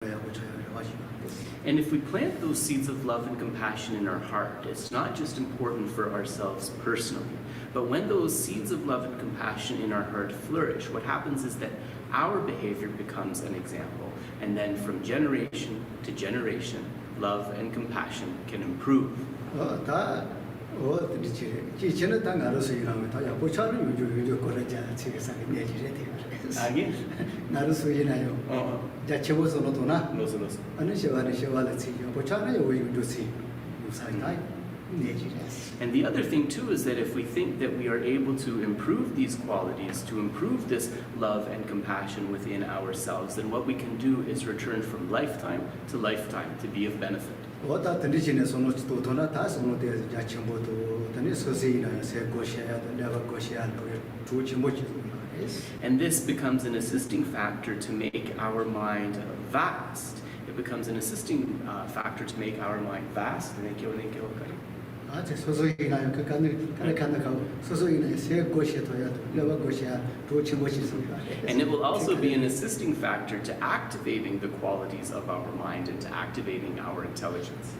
And if we plant those seeds of love and compassion in our heart, it's not just important for ourselves personally, but when those seeds of love and compassion in our heart flourish, what happens is that our behavior becomes an example. And then from generation to generation, love and compassion can improve. And the other thing too is that if we think that we are able to improve these qualities, to improve this love and compassion within ourselves, then what we can do is return from lifetime to be of benefit. And this becomes an assisting factor to make our mind vast. It becomes an assisting factor to make our mind vast. And it will also be an assisting factor to activating the qualities of our mind and to activating our intelligence.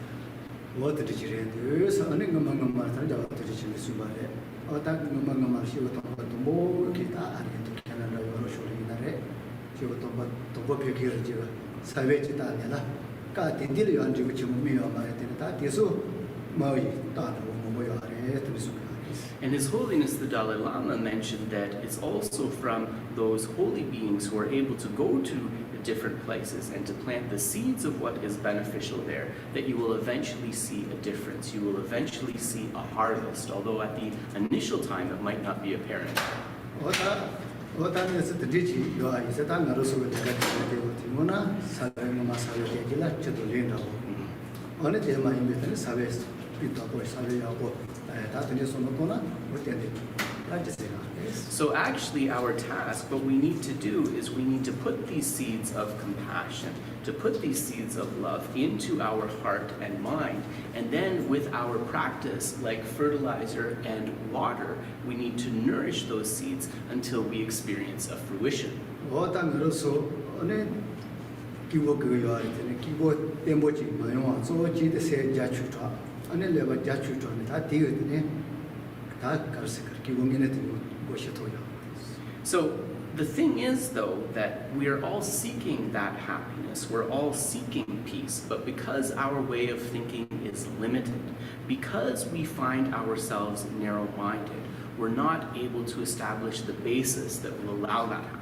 And His Holiness the Dalai Lama mentioned that it's also from those holy beings who are able to go to different places and to plant the seeds of what is beneficial there, that you will eventually see a difference. You will eventually see a harvest, although at the initial time it might not be apparent. So actually our task, what we need to do is we need to put these seeds of compassion, to put these seeds of love into our heart and mind, and then with our practice, like fertilizer and water, we need to nourish those seeds until we experience a fruition. So the thing is, though, that we are all seeking that happiness, we're all seeking peace, but because our way of thinking is limited, because we find ourselves narrow-minded, we're not able to establish the basis that will allow that happiness.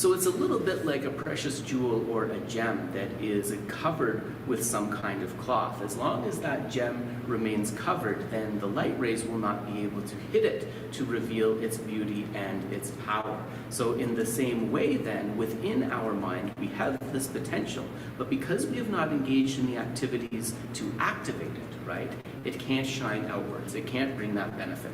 So it's a little bit like a precious jewel or a gem that is covered with some kind of cloth. As long as that gem remains covered, then the light rays will not be able to hit it to reveal its beauty and its power. So in the same way then, within our mind, we have this potential, but because we have not engaged in the activities to activate it, right, it can't shine outwards, it can't bring that benefit.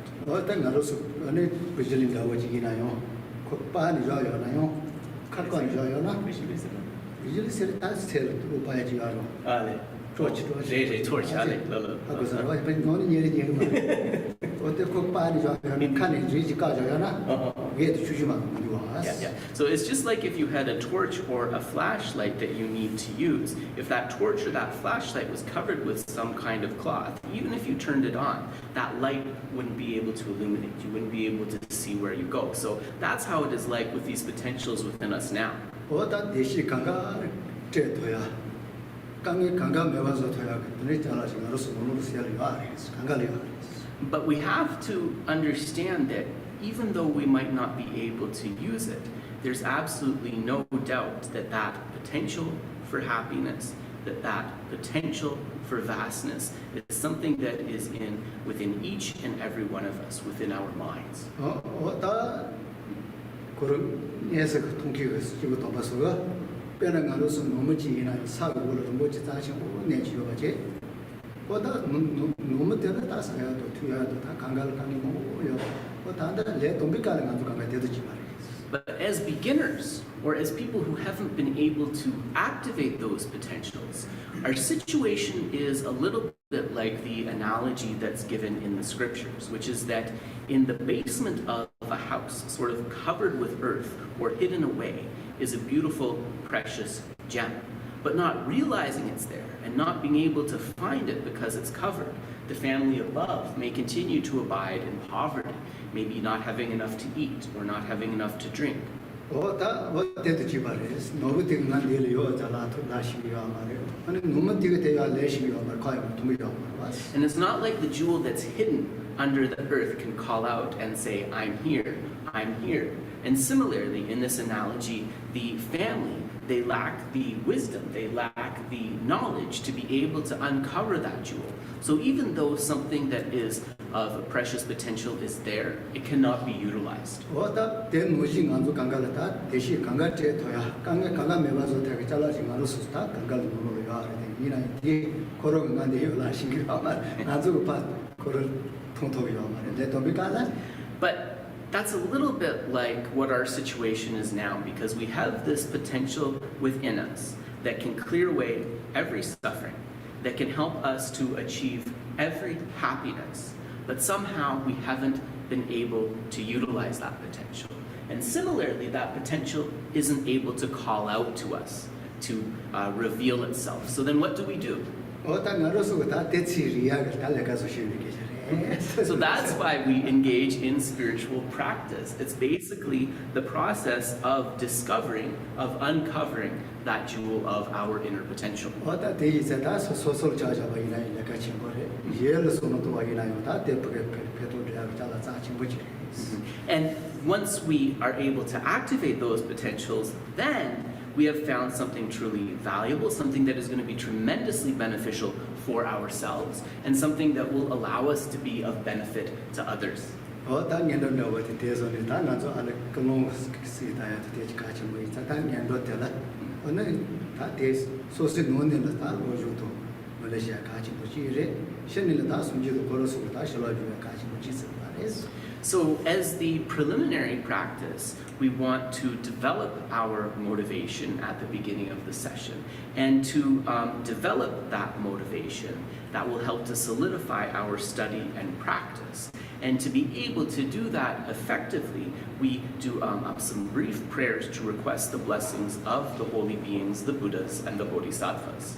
Yeah. So it's just like if you had a torch or a flashlight that you need to use. If that torch or that flashlight was covered with some kind of cloth, even if you turned it on, that light wouldn't be able to illuminate. You wouldn't be able to see where you go. So that's how it is like with these potentials within us now. But we have to understand that even though we might not be able to use it, there's absolutely no doubt that that potential for happiness, that potential for vastness is something that is within each and every one of us, within our minds. But But as beginners, or as people who haven't been able to activate those potentials, our situation is a little bit like the analogy that's given in the scriptures, which is that in the basement of a house, sort of covered with earth or hidden away, is a beautiful, precious gem. But not realizing it's there and not being able to find it because it's covered, the family above may continue to abide in poverty, maybe not having enough to eat or not having enough to drink. And it's not like the jewel that's hidden under the earth can call out and say, I'm here, I'm here. And similarly, in this analogy, the family, they lack the wisdom, they lack the knowledge to be able to uncover that jewel. So even though something that is of precious potential is there, it cannot be utilized. But that's a little bit like what our situation is now, because we have this potential within us that can clear away every suffering, that can help us to achieve every happiness, but somehow we haven't been able to utilize that potential. And similarly, that potential isn't able to call out to us, to reveal itself. So then what do we do? So that's why we engage in spiritual practice. It's basically the process of discovering, of uncovering that jewel of our inner potential. And once we are able to activate those potentials, then we have found something truly valuable, something that is going to be tremendously beneficial for ourselves, and something that will allow us to be of benefit to others. So as the preliminary practice, we want to develop our motivation at the beginning of the session. And to develop that motivation, that will help to solidify our study and practice. And to be able to do that effectively, we do some brief prayers to request the blessings of the holy beings, the Buddhas, and the Bodhisattvas.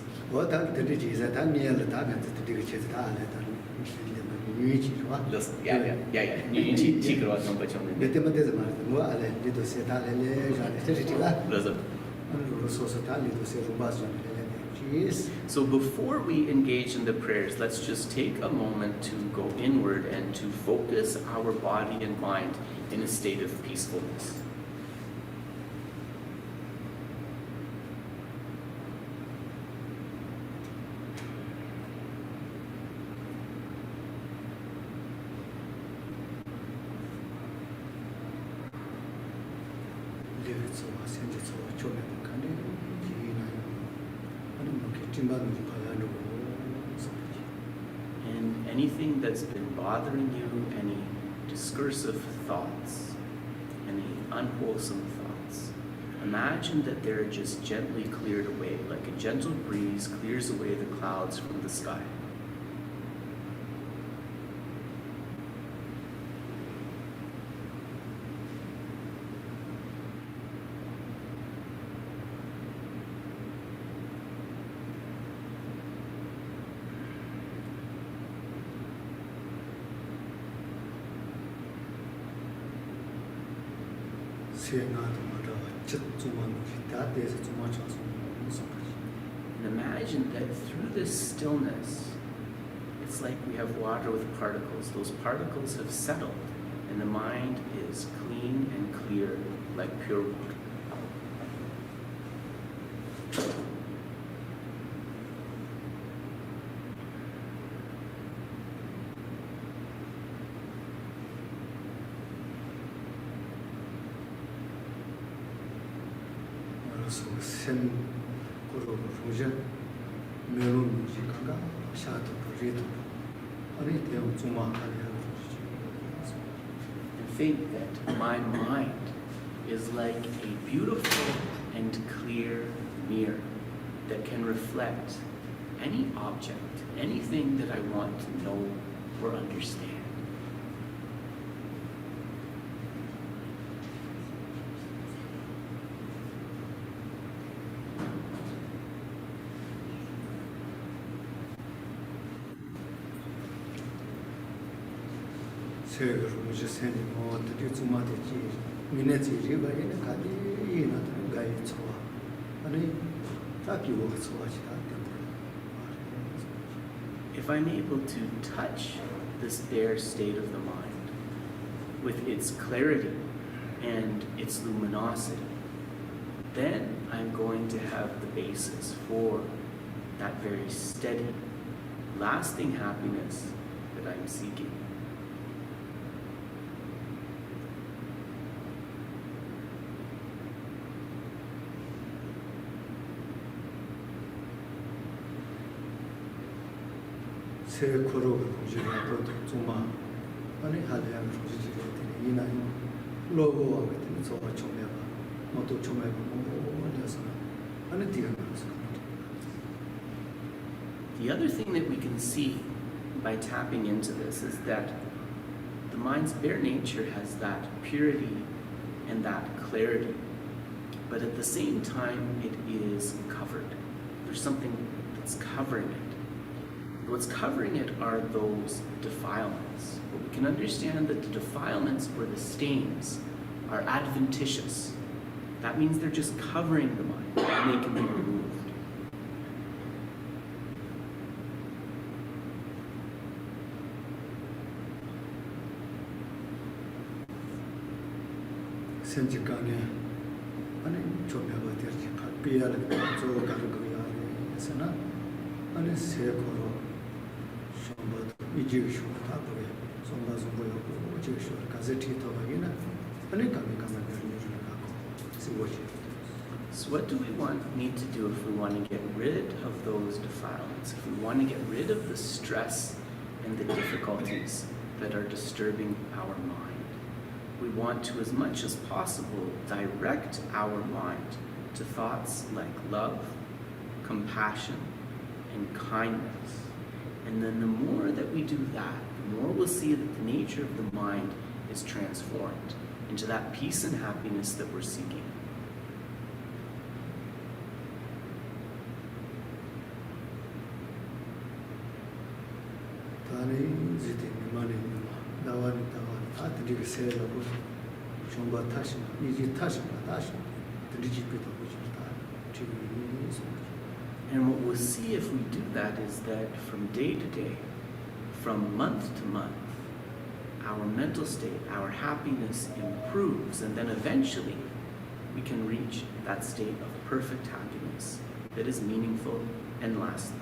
So before we engage in the prayers, let's just take a moment to go inward and to focus our body and mind in a state of peacefulness. And anything that's been bothering you, any discursive thoughts, any unwholesome thoughts, imagine that they're just gently cleared away, like a gentle breeze clears away the clouds from the sky. And imagine that through this stillness, it's like we have water with particles. Those particles have settled, and the mind is clean and clear like pure water. And think that my mind is like a beautiful and clear mirror that can reflect any object, anything that I want to know or understand. If I'm able to touch this bare state of the mind with its clarity and its luminosity, then I'm going to have the basis for that very steady, lasting happiness that I'm seeking. The other thing that we can see by tapping into this is that the mind's bare nature has that purity and that clarity, but at the same time it is covered. There's something that's covering it. What's covering it are those defilements. But we can understand that the defilements or the stains are adventitious. That means they're just covering the mind and they can be removed. So what do we need to do if we want to get rid of those defilements, if we want to get rid of the stress and the difficulties that are disturbing our mind? We want to, as much as possible, direct our mind to thoughts like love, compassion, and kindness. And then the more that we do that, the more we'll see that the nature of the mind is transformed into that peace and happiness that we're seeking. And what we'll see if we do that is that from day to day, from month to month, our mental state, our happiness improves, and then eventually we can reach that state of perfect happiness that is meaningful and lasting.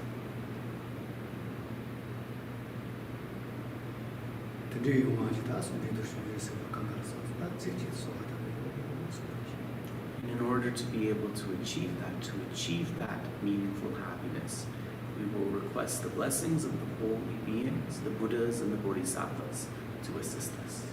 And in order to be able to achieve that meaningful happiness, we will request the blessings of the holy beings, the Buddhas and the Bodhisattvas, to assist us.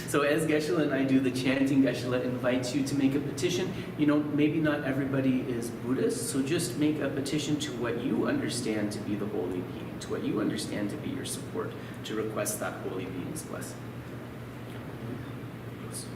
So as Geshe and I do the chanting, Geshe invites you to make a petition. Maybe not everybody is Buddhist, so just make a petition to what you understand to be the holy being, to what you understand to be your support, to request that holy being's blessing. So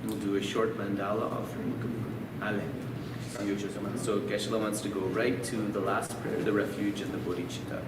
We'll do a short mandala offering. So Geshe wants to go right to the last prayer, the refuge and the bodhicitta.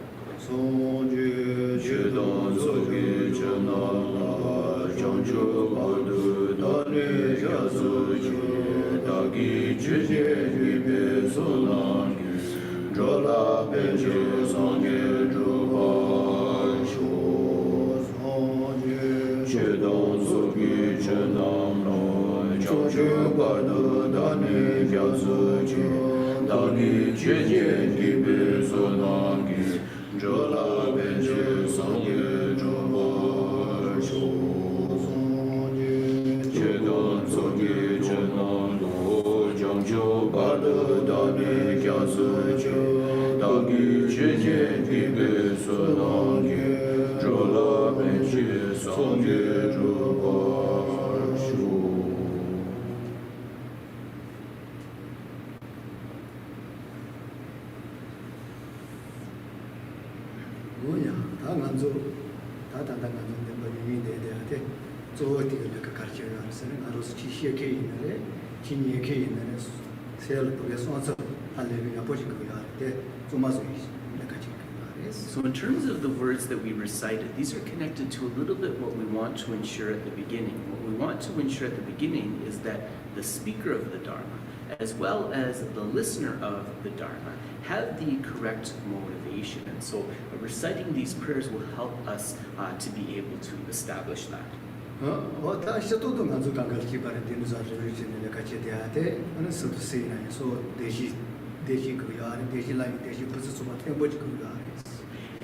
So in terms of the words that we recited, these are connected to a little bit what we want to ensure at the beginning. What we want to ensure at the beginning is that the speaker of the Dharma, as well as the listener of the Dharma, have the correct motivation. And so reciting these prayers will help us to be able to establish that.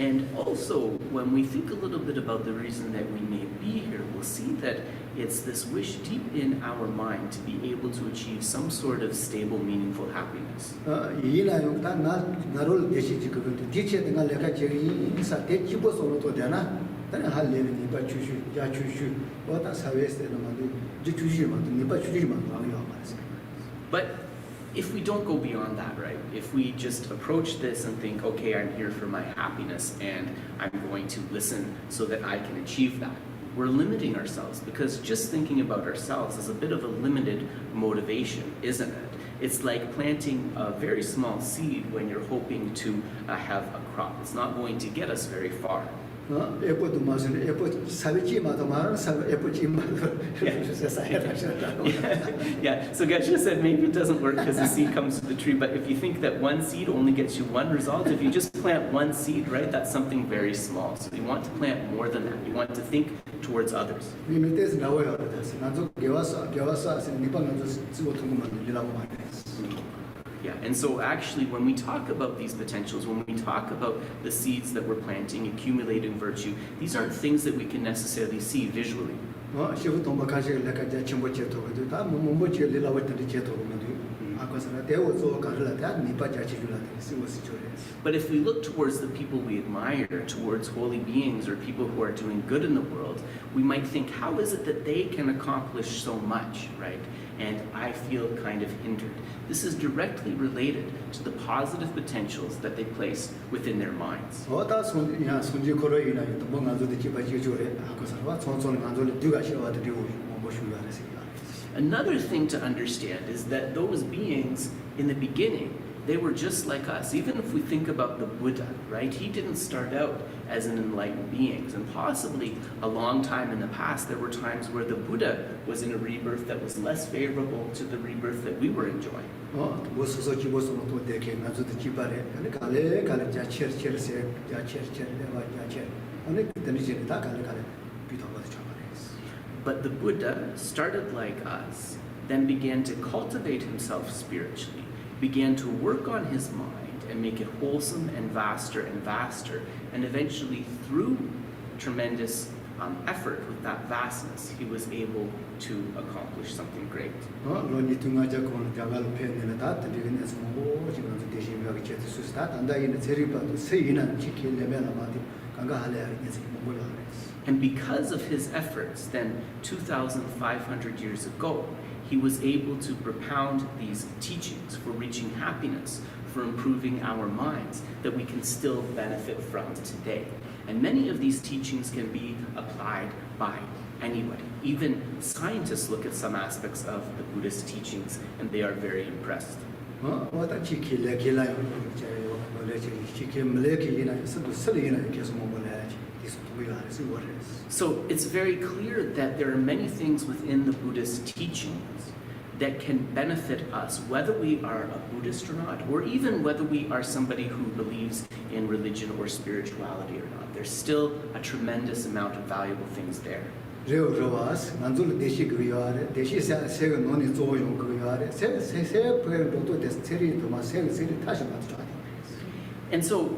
And also, when we think a little bit about the reason that we may be here, we'll see that it's this wish deep in our mind to be able to achieve some sort of stable, meaningful happiness. But if we don't go beyond that, right? If we just approach this and think, okay, I'm here for my happiness and I'm going to listen so that I can achieve that, we're limiting ourselves, because just thinking about ourselves is a bit of a limited motivation, isn't it? It's like planting a very small seed when you're hoping to have a crop. It's not going to get us very far. Yeah. So Geshe said maybe it doesn't work because the seed comes to the tree, but if you think that one seed only gets you one result, if you just plant one seed, right, that's something very small. So you want to plant more than that. You want to think towards others. Yeah, and so actually when we talk about these potentials, when we talk about the seeds that we're planting, accumulating virtue, these aren't things that we can necessarily see visually. But if we look towards the people we admire, towards holy beings or people who are doing good in the world, we might think, how is it that they can accomplish so much, right? And I feel kind of hindered. This is directly related to the positive potentials that they place within their minds. Another thing to understand is that those beings in the beginning, they were just like us. Even if we think about the Buddha, right? He didn't start out as an enlightened being. And possibly a long time in the past, there were times where the Buddha was in a rebirth that was less favorable to the rebirth that we were enjoying. But the Buddha started like us, then began to cultivate himself spiritually, began to work on his mind and make it wholesome and vaster, and eventually through tremendous effort with that vastness, he was able to accomplish something great. And because of his efforts, then 2,500 years ago, he was able to propound these teachings for reaching happiness, for improving our minds, that we can still benefit from today. And many of these teachings can be applied by anybody. Even scientists look at some aspects of the Buddhist teachings and they are very impressed. So it's very clear that there are many things within the Buddhist teachings that can benefit us, whether we are a Buddhist or not, or even whether we are somebody who believes in religion or spirituality or not. There's still a tremendous amount of valuable things there. And so,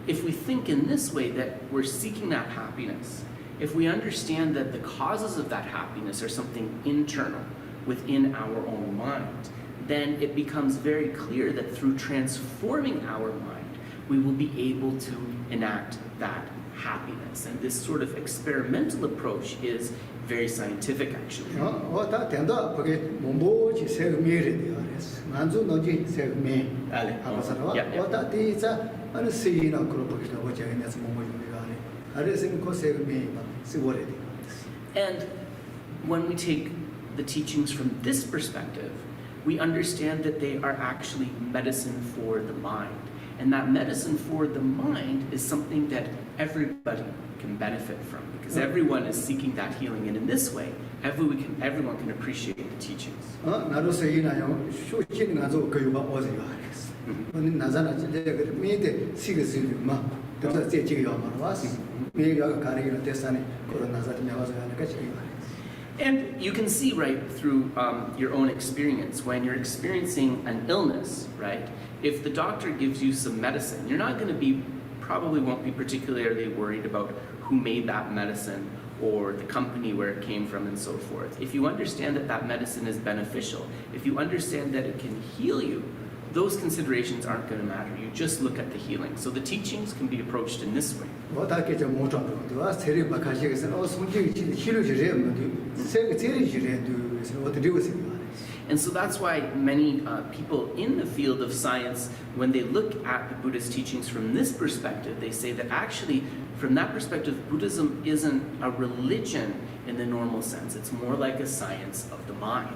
if we think in this way that we're seeking that happiness, if we understand that the causes of that happiness are something internal within our own mind, then it becomes very clear that through transforming our mind, we will be able to enact that happiness. And this sort of experimental approach is very scientific, actually. And when we take the teachings from this perspective, we understand that they are actually medicine for the mind. And that medicine for the mind is something that everybody can benefit from, because everyone is seeking that healing. And in this way, everyone can appreciate the teachings. And you can see right through your own experience, when you're experiencing an illness, right? If the doctor gives you some medicine, you're not going to probably won't be particularly worried about who made that medicine or the company where it came from and so forth. If you understand that that medicine is beneficial, if you understand that it can heal you, those considerations aren't going to matter. You just look at the healing. So the teachings can be approached in this way. And so that's why many people in the field of science, when they look at the Buddhist teachings from this perspective, they say that actually, from that perspective, Buddhism isn't a religion in the normal sense. It's more like a science of the mind.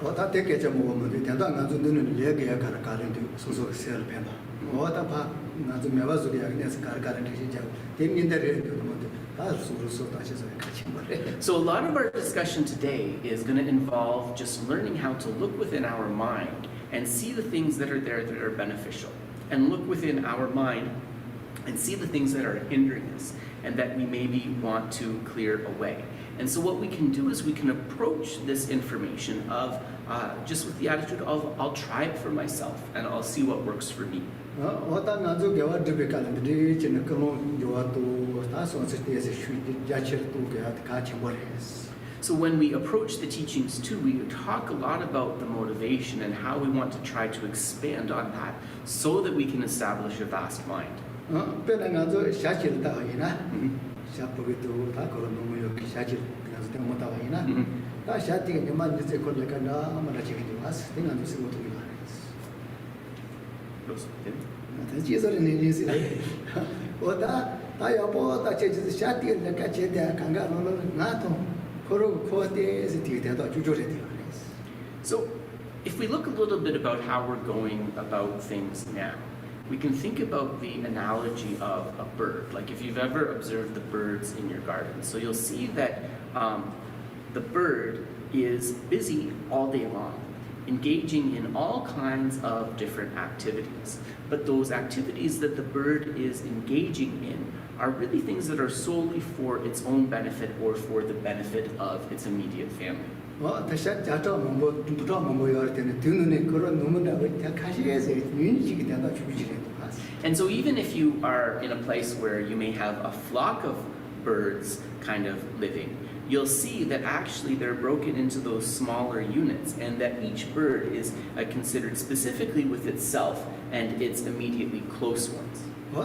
So a lot of our discussion today is going to involve just learning how to look within our mind and see the things that are there that are beneficial, and look within our mind and see the things that are hindering us and that we maybe want to clear away. And so what we can do is we can approach this information of just with the attitude of, I'll try it for myself and I'll see what works for me. So when we approach the teachings too, we talk a lot about the motivation and how we want to try to expand on that so that we can establish a vast mind. So if we look a little bit about how we're going about things now, we can think about the analogy of a bird. Like if you've ever observed the birds in your garden. So you'll see that the bird is busy all day long, engaging in all kinds of different activities. But those activities that the bird is engaging in are really things that are solely for its own benefit or for the benefit of its immediate family. And so even if you are in a place where you may have a flock of birds kind of living, you'll see that actually they're broken into those smaller units, and that each bird is considered specifically with itself and its immediately close ones. So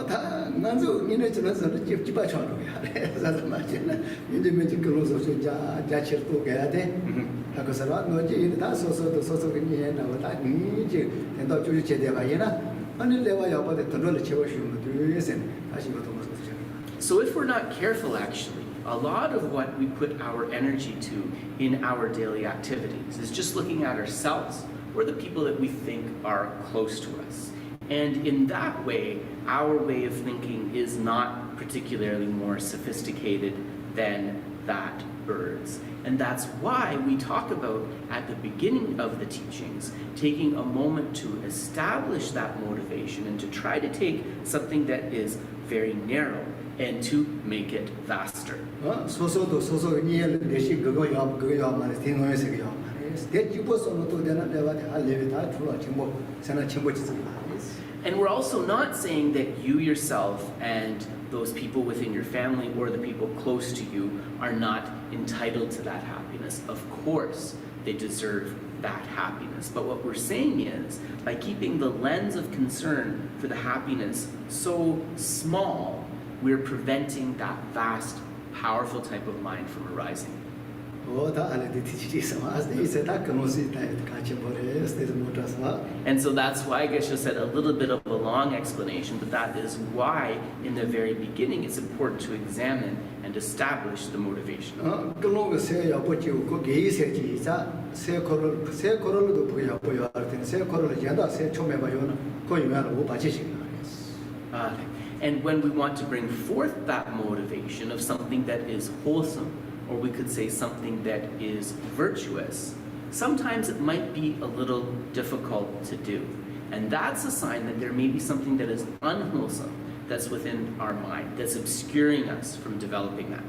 if we're not careful, actually, a lot of what we put our energy to in our daily activities is just looking at ourselves or the people that we think are close to us. And in that way, our way of thinking is not particularly more sophisticated than that bird's. And that's why we talk about, at the beginning of the teachings, taking a moment to establish that motivation and to try to take something that is very narrow and to make it vaster. And we're also not saying that you yourself and those people within your family or the people close to you are not entitled to that happiness. Of course, they deserve that happiness. But what we're saying is, by keeping the lens of concern for the happiness so small, we're preventing that vast, powerful type of mind from arising. And so that's why Geshe said a little bit of a long explanation, but that is why in the very beginning it's important to examine and establish the motivation. And when we want to bring forth that motivation of something that is wholesome, or we could say something that is virtuous, sometimes it might be a little difficult to do. And that's a sign that there may be something that is unwholesome that's within our mind, that's obscuring us from developing that.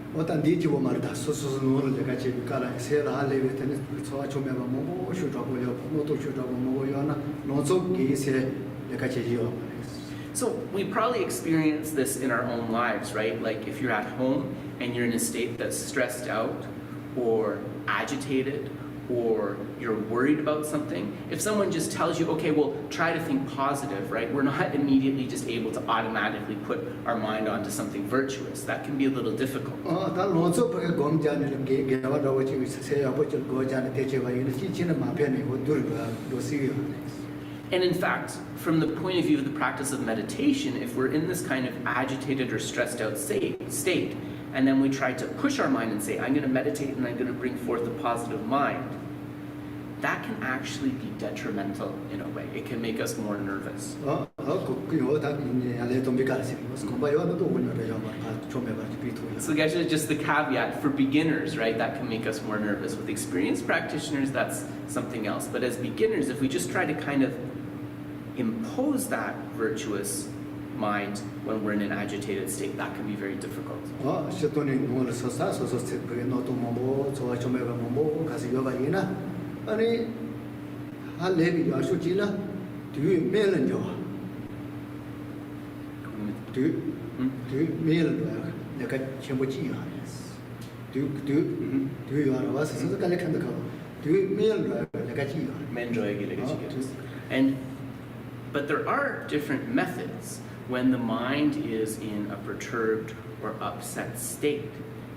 So we probably experience this in our own lives, right? Like if you're at home and you're in a state that's stressed out or agitated or you're worried about something, if someone just tells you, okay, well, try to think positive, right? We're not immediately just able to automatically put our mind onto something virtuous. That can be a little difficult. And in fact, from the point of view of the practice of meditation, if we're in this kind of agitated or stressed out state, and then we try to push our mind and say, I'm going to meditate and I'm going to bring forth a positive mind, that can actually be detrimental in a way. It can make us more nervous. So Geshe, just the caveat, for beginners, right, that can make us more nervous. With experienced practitioners, that's something else. But as beginners, if we just try to kind of impose that virtuous mind when we're in an agitated state, that can be very difficult. But there are different methods when the mind is in a perturbed or upset state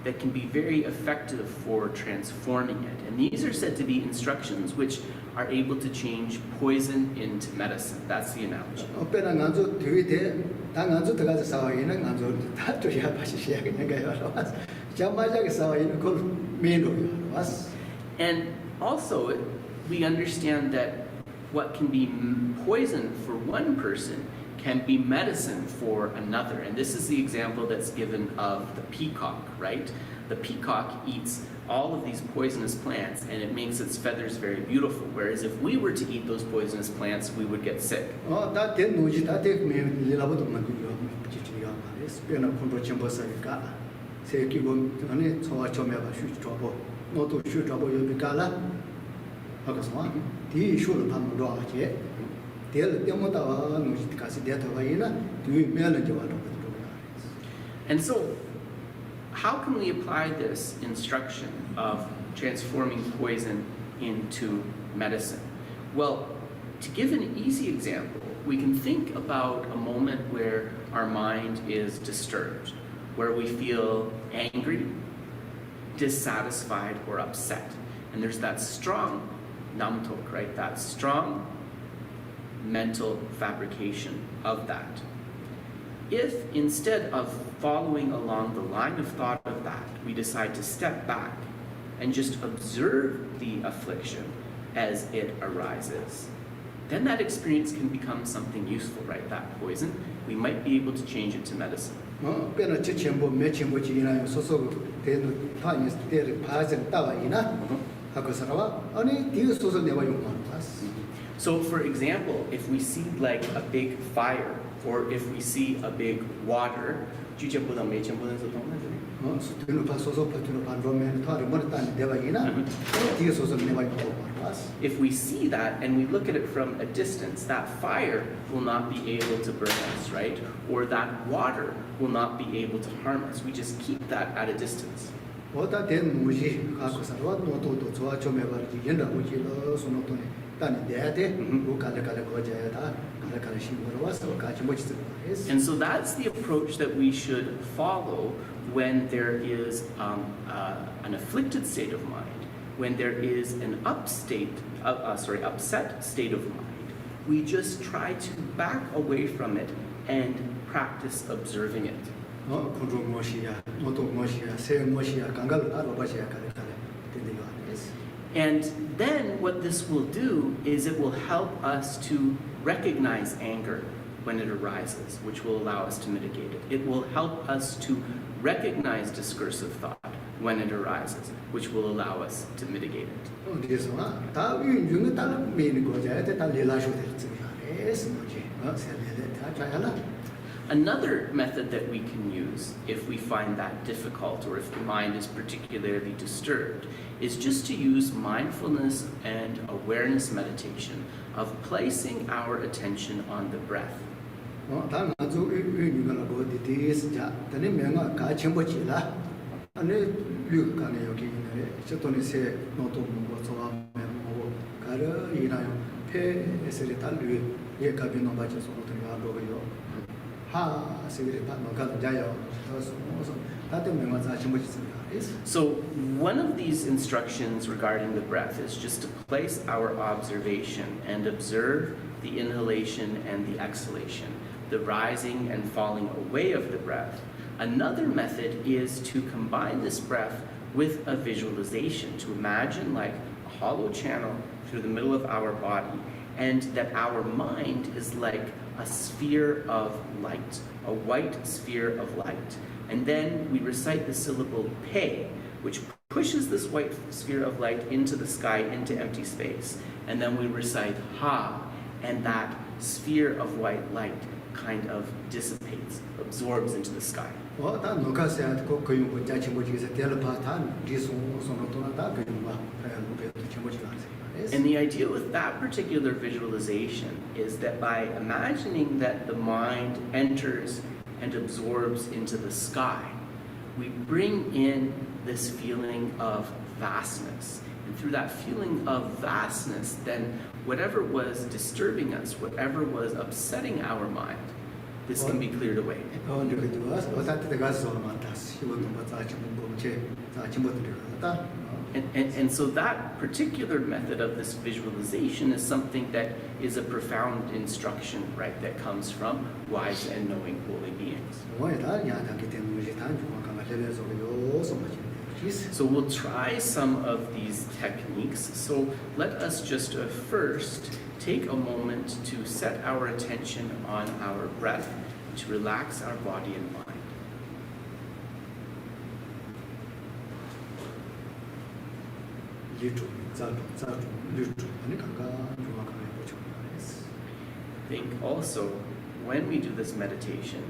that can be very effective for transforming it. And these are said to be instructions which are able to change poison into medicine. That's the analogy. And also, we understand that what can be poison for one person can be medicine for another. And this is the example that's given of the peacock, right? The peacock eats all of these poisonous plants and it makes its feathers very beautiful. Whereas if we were to eat those poisonous plants, we would get sick. And so, how can we apply this instruction of transforming poison into medicine? Well, to give an easy example, we can think about a moment where our mind is disturbed, where we feel angry, dissatisfied, or upset. And there's that strong namtok, right? That strong mental fabrication of that. If instead of following along the line of thought of that, we decide to step back and just observe the affliction as it arises, then that experience can become something useful, right? That poison, we might be able to change it to medicine. So for example, if we see like a big fire, or if we see a big water, if we see that and we look at it from a distance, that fire will not be able to burn us, right? Or that water will not be able to harm us. We just keep that at a distance. And so that's the approach that we should follow when there is an afflicted state of mind, when there is an upset state of mind. We just try to back away from it and practice observing it. And then what this will do is it will help us to recognize anger when it arises, which will allow us to mitigate it. It will help us to recognize discursive thought when it arises, which will allow us to mitigate it. Another method that we can use if we find that difficult or if the mind is particularly disturbed is just to use mindfulness and awareness meditation of placing our attention on the breath. So one of these instructions regarding the breath is just to place our observation and observe the inhalation and the exhalation, the rising and falling away of the breath. Another method is to combine this breath with a visualization, to imagine like a hollow channel through the middle of our body, and that our mind is like a sphere of light, a white sphere of light. And then we recite the syllable pe, which pushes this white sphere of light into the sky, into empty space. And then we recite ha, and that sphere of white light kind of dissipates, absorbs into the sky. And the idea with that particular visualization is that by imagining that the mind enters and absorbs into the sky, we bring in this feeling of vastness. And through that feeling of vastness, then whatever was disturbing us, whatever was upsetting our mind, this can be cleared away. And so that particular method of this visualization is something that is a profound instruction, right, that comes from wise and knowing holy beings. practice. So we'll try some of these techniques. So let us just first take a moment to set our attention on our breath, to relax our body and mind. Think also, when we do this meditation,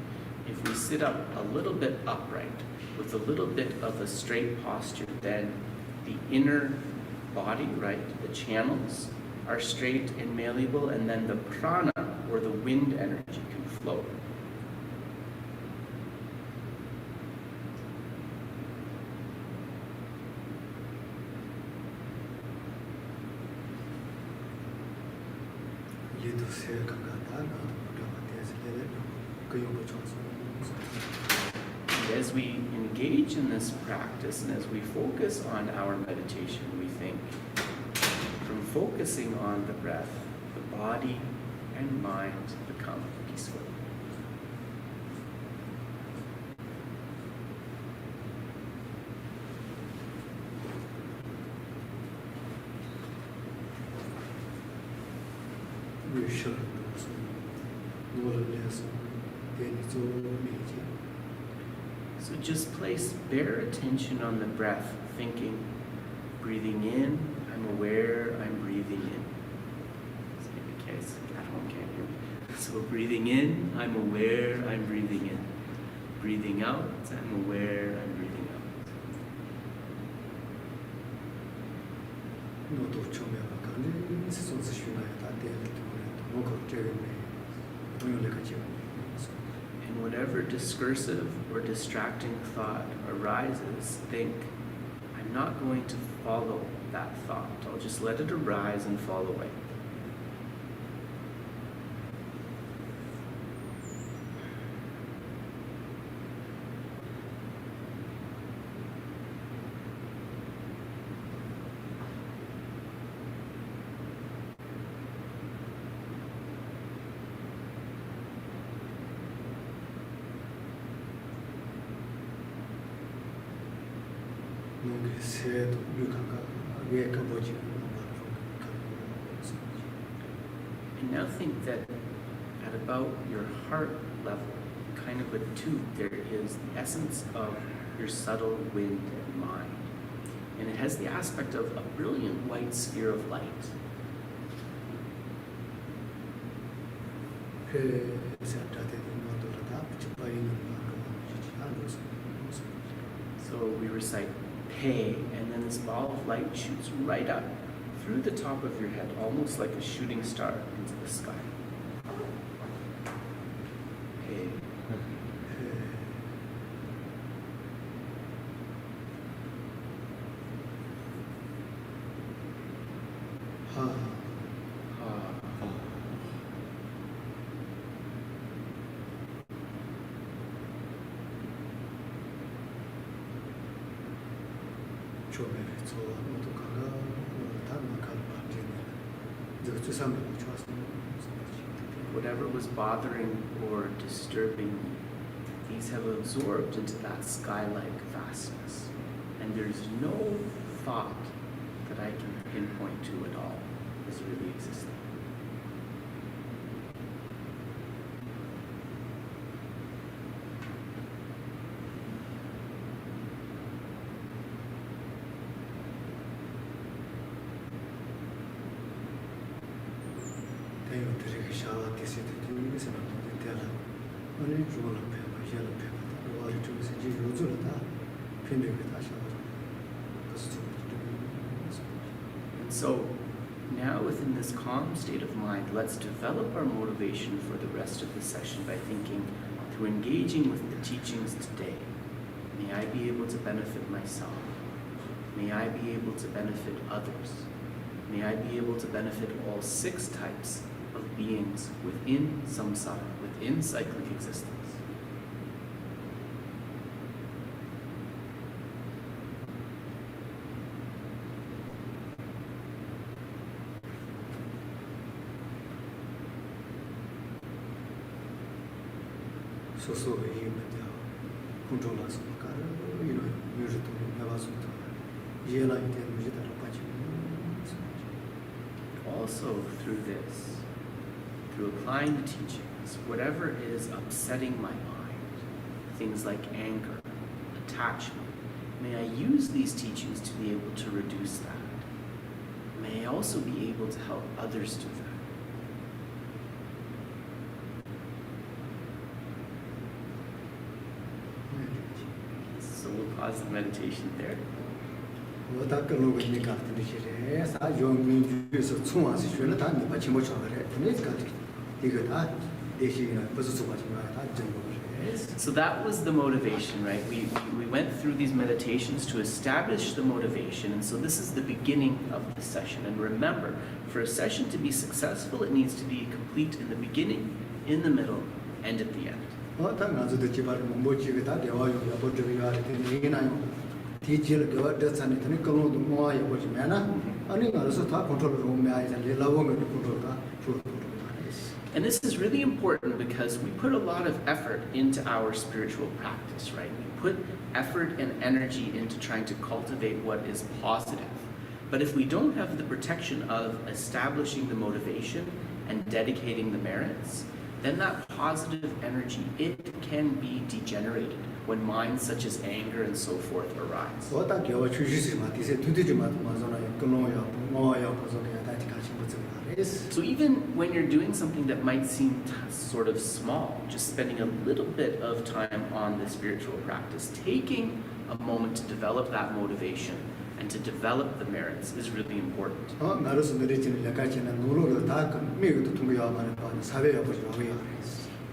if we sit up a little bit upright, with a little bit of a straight posture, then the inner body, right, the channels are straight and malleable, and then the prana, or the wind energy, can flow. And as we engage in this practice and as we focus on our meditation, we think from focusing on the breath, the body and mind become peaceful. So just place bare attention on the breath, thinking, breathing in, I'm aware I'm breathing in. In case at home can't hear me. So breathing in, I'm aware I'm breathing in. Breathing out, I'm aware I'm breathing out. And whatever discursive or distracting thought arises, think, I'm not going to follow that thought. I'll just let it arise and fall away. And now think that at about your heart level, kind of a tube, there is the essence of your subtle wind and mind. And it has the aspect of a brilliant white sphere of light. So we recite Pei, and then this ball of light shoots right up through the top of your head, almost like a shooting star into the sky. Pei. Whatever was bothering or disturbing you, these have absorbed into that sky-like vastness. And there's no thought that I can pinpoint to at all as really existing. And so, now within this calm state of mind, let's develop our motivation for the rest of the session by thinking, through engaging with the teachings today, may I be able to benefit myself. May I be able to benefit others. May I be able to benefit all 6 types of beings within samsara, within cyclic existence. Also, through this, through applying the teachings, whatever is upsetting my mind, things like anger, attachment, may I use these teachings to be able to reduce that. May I also be able to help others do that. So we'll pause the meditation there. So that was the motivation, right? We went through these meditations to establish the motivation, and so this is the beginning of the session. And remember, for a session to be successful, it needs to be complete in the beginning, in the middle, and at the end. And this is really important because we put a lot of effort into our spiritual practice, right? We put effort and energy into trying to cultivate what is positive. But if we don't have the protection of establishing the motivation and dedicating the merits, then that positive energy, it can be degenerated when minds such as anger and so forth arise. So even when you're doing something that might seem sort of small, just spending a little bit of time on the spiritual practice, taking a moment to develop that motivation and to develop the merits is really important.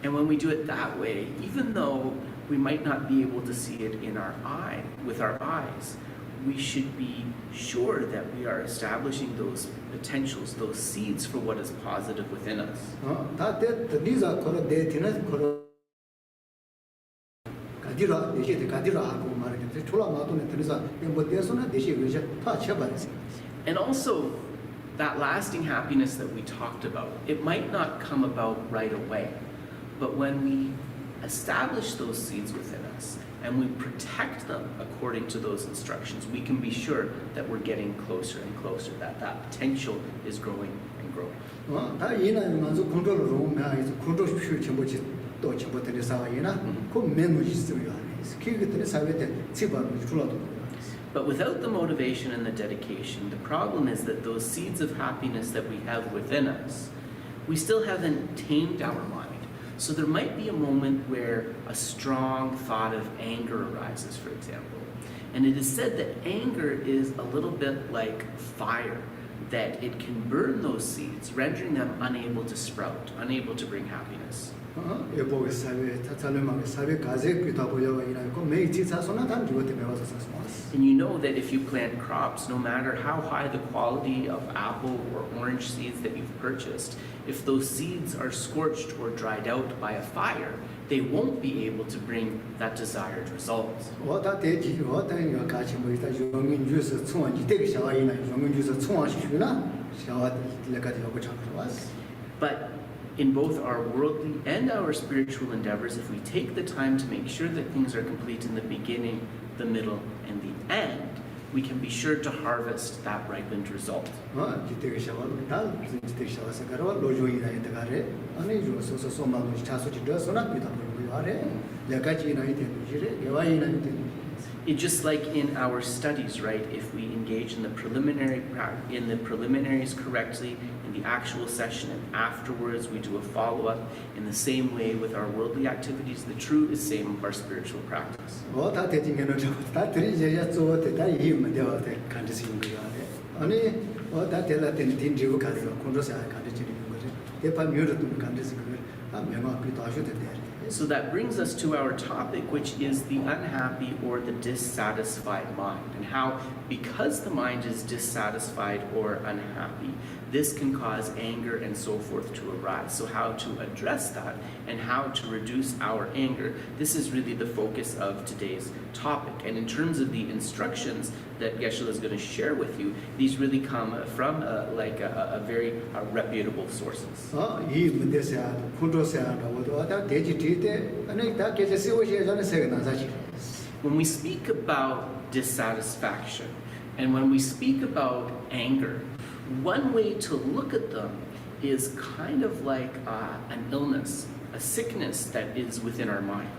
And when we do it that way, even though we might not be able to see it in our eye, with our eyes, we should be sure that we are establishing those potentials, those seeds for what is positive within us. And also, that lasting happiness that we talked about, it might not come about right away, but when we establish those seeds within us and we protect them according to those instructions, we can be sure that we're getting closer and closer, that that potential is growing and growing. But without the motivation and the dedication, the problem is that those seeds of happiness that we have within us, we still haven't tamed our mind. So there might be a moment where a strong thought of anger arises, for example. And it is said that anger is a little bit like fire, that it can burn those seeds, rendering them unable to sprout, unable to bring happiness. And you know that if you plant crops, no matter how high the quality of apple or orange seeds that you've purchased, if those seeds are scorched or dried out by a fire, they won't be able to bring that desired result. But in both our worldly and our spiritual endeavors, if we take the time to make sure that things are complete in the beginning, the middle, and the end, we can be sure to harvest that ripened result. It's just like in our studies, right? If we engage in the preliminaries correctly, in the actual session, and afterwards we do a follow-up in the same way with our worldly activities, the true is same of our spiritual practice. So that brings us to our topic, which is the unhappy or the dissatisfied mind, and how, because the mind is dissatisfied or unhappy, this can cause anger and so forth to arise. So how to address that and how to reduce our anger, this is really the focus of today's topic. And in terms of the instructions that Geshe is going to share with you, these really come from very reputable sources. when we speak about dissatisfaction and when we speak about anger, one way to look at them is kind of like an illness, a sickness that is within our mind.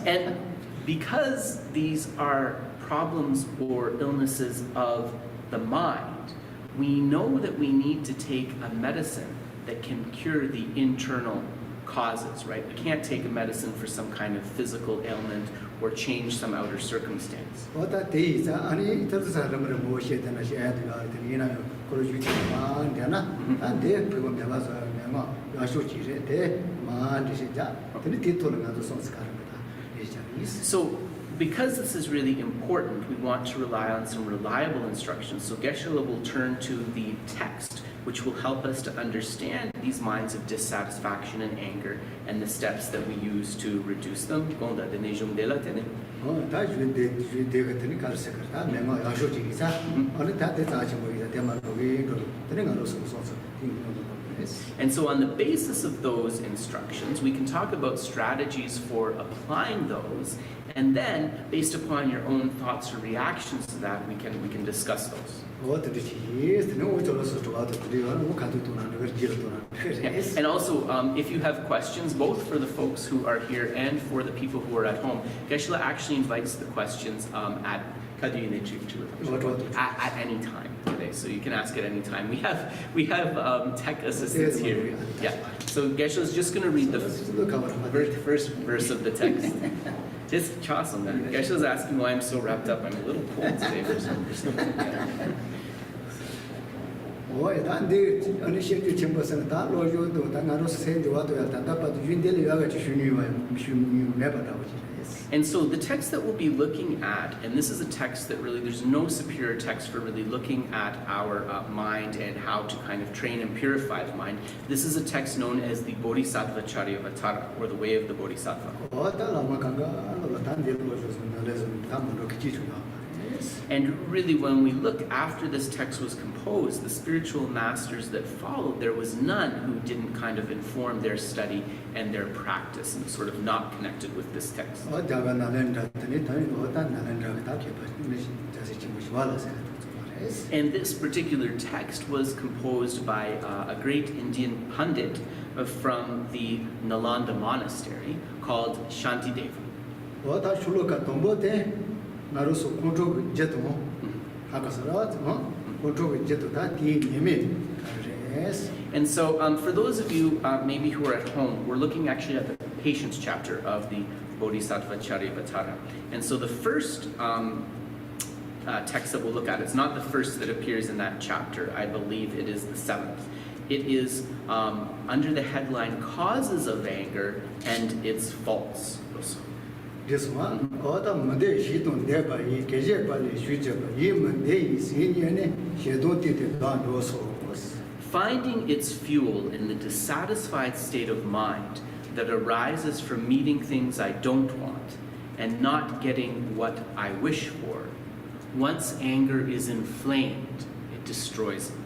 And because these are problems or illnesses of the mind, we know that we need to take a medicine that can cure the internal causes, right? We can't take a medicine for some kind of physical ailment or change some outer circumstance. So, because this is really important, we want to rely on some reliable instructions. So Geshe will turn to the text, which will help us to understand these minds of dissatisfaction and anger and the steps that we use to reduce them. And so on the basis of those instructions, we can talk about strategies for applying those, and then based upon your own thoughts or reactions to that, we can discuss those. Yeah. And also, if you have questions, both for the folks who are here and for the people who are at home, Geshe actually invites the questions at any time today, so you can ask at any time. We have tech assistants here. Yeah. So Geshe is just going to read the first verse of the text. Just awesome. Geshe is asking why I'm so wrapped up. I'm a little cold today for some reason. And so the text that we'll be looking at, and this is a text that really, there's no superior text for really looking at our mind and how to kind of train and purify the mind. This is a text known as the Bodhisattva Charyavatara, or the Way of the Bodhisattva. And really, when we look after this text was composed, the spiritual masters that followed, there was none who didn't kind of inform their study and their practice and sort of not connected with this text. And this particular text was composed by a great Indian Pandit from the Nalanda monastery called Shantideva. And so for those of you maybe who are at home, we're looking actually at the patience chapter of the Bodhisattva Charyavatara. And so the first text that we'll look at, it's not the first that appears in that chapter. I believe it is the 7th. It is under the headline Causes of Anger and Its Faults. This one, all the Monday, she don't never eat, finding its fuel in the dissatisfied state of mind that arises from meeting things I don't want and not getting what I wish for. Once anger is inflamed, it destroys me.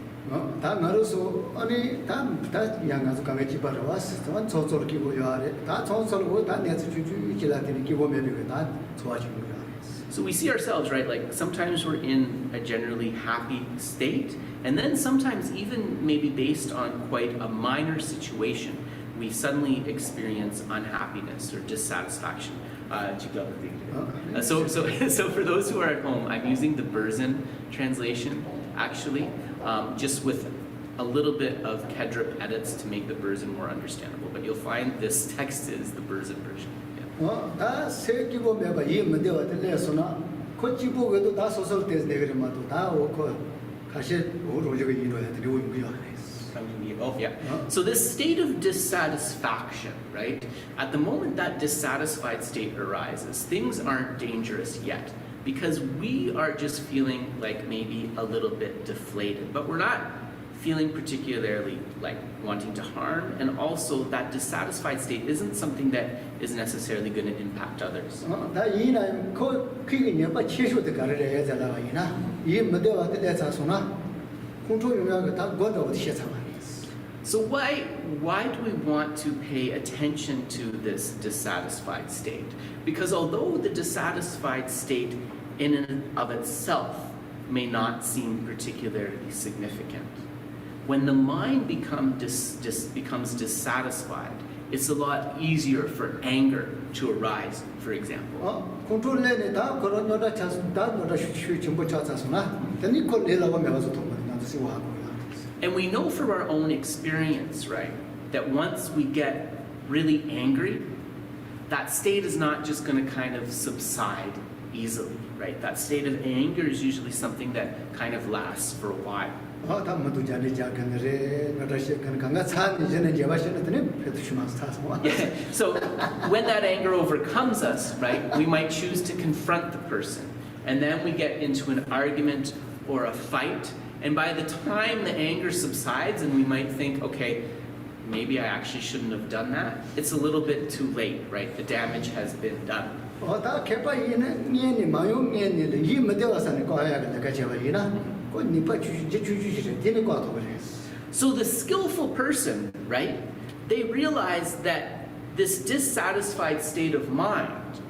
So we see ourselves, right, like sometimes we're in a generally happy state, and then sometimes even maybe based on quite a minor situation, we suddenly experience unhappiness or dissatisfaction. So for those who are at home, I'm using the Berzin translation, actually, just with a little bit of Kedrup edits to make the Berzin more understandable. But you'll find this text is the Berzin version. Oh, yeah. So this state of dissatisfaction, right? At the moment that dissatisfied state arises, things aren't dangerous yet because we are just feeling like maybe a little bit deflated, but we're not feeling particularly like wanting to harm, and also that dissatisfied state isn't something that is necessarily going to impact others. So why do we want to pay attention to this dissatisfied state? Because although the dissatisfied state in and of itself may not seem particularly significant, when the mind becomes dissatisfied, it's a lot easier for anger to arise, for example. 컨트롤에 다 그런 노다 차스 다 노다 슈 전부 차스나 되니 걸 내려고 매가서 돈 많이 나도 쓰고 하고. And we know from our own experience, right, that once we get really angry, that state is not just going to kind of subside easily, right? That state of anger is usually something that kind of lasts for a while. 다 모두 자리 작은데 노다 시간 강가 산 이제는 제바시는 되네 그래도 슈마스 타서. So when that anger overcomes us, right, we might choose to confront the person. And then we get into an argument or a fight. And by the time the anger subsides and we might think, okay, maybe I actually shouldn't have done that, it's a little bit too late, right? The damage has been done. 다 개파이는 니니 마용니니 이 메데와서는 거야가 제바이나 거 니파 주주주주지 되는 거 같아 그래. So the skillful person, right, they realize that this dissatisfied state of mind,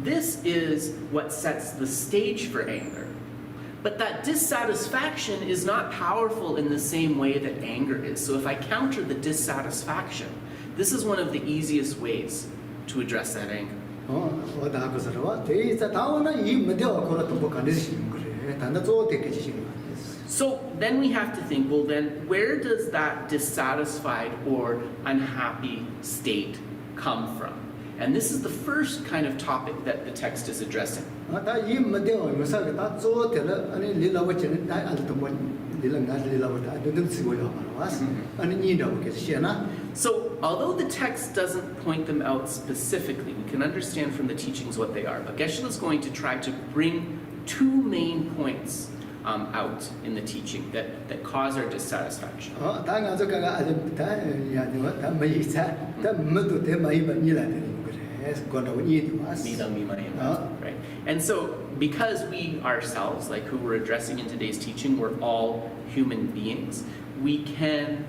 this is what sets the stage for anger. But that dissatisfaction is not powerful in the same way that anger is. So if I counter the dissatisfaction, this is one of the easiest ways to address that anger. 다 그서와 대이자 다오나 이 메데와 거라도 뭐 간지시는 그래. 단다 조 되게지시는 거. So then we have to think, well then, where does that dissatisfied or unhappy state come from? And this is the first kind of topic that the text is addressing. 다 이 메데와 요사가 다 조텔 아니 릴라워치는 다 알도 뭐 릴랑가 릴라워다 눈을 쓰고요 말아서 아니 니도 계시나. So although the text doesn't point them out specifically, we can understand from the teachings what they are. But Geshe is going to try to bring two main points out in the teaching that cause our dissatisfaction. 다 가져가가 아주 다 야니와 다 메이사 다 모두 대 많이 받니라 되는 그래. 그거는 이해도 왔어. Right. And so because we ourselves, like who we're addressing in today's teaching, we're all human beings, we can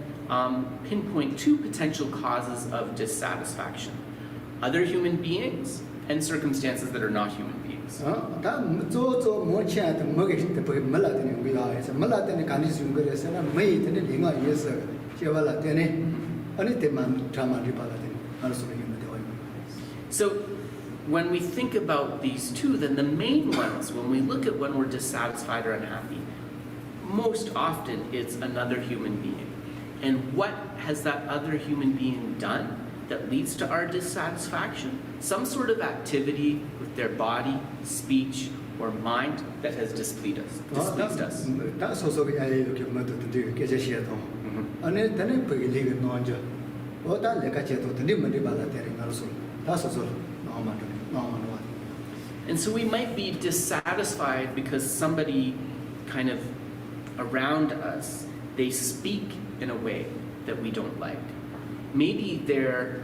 pinpoint two potential causes of dissatisfaction: other human beings and circumstances that are not human beings. 다 조조 뭐치한테 뭐게 때 몰라되는 거야. 그래서 몰라되는 간지스 거에서는 메이드는 링아 예서 제발라 되네. 아니 때만 드라마를 봐야 되는 알 수가 있는 데 So when we think about these two, then the main ones, when we look at when we're dissatisfied or unhappy, most often it's another human being. And what has that other human being done that leads to our dissatisfaction? Some sort of activity with their body, speech, or mind that has displeased us. 다 소속이 이렇게 모두 되게 계셔도 아니 되는 거기 리그 놓죠. 어다 내가 제도 되는 문제 받아 되는 거로서 다 소속 나오면 And so we might be dissatisfied because somebody kind of around us, they speak in a way that we don't like. Maybe their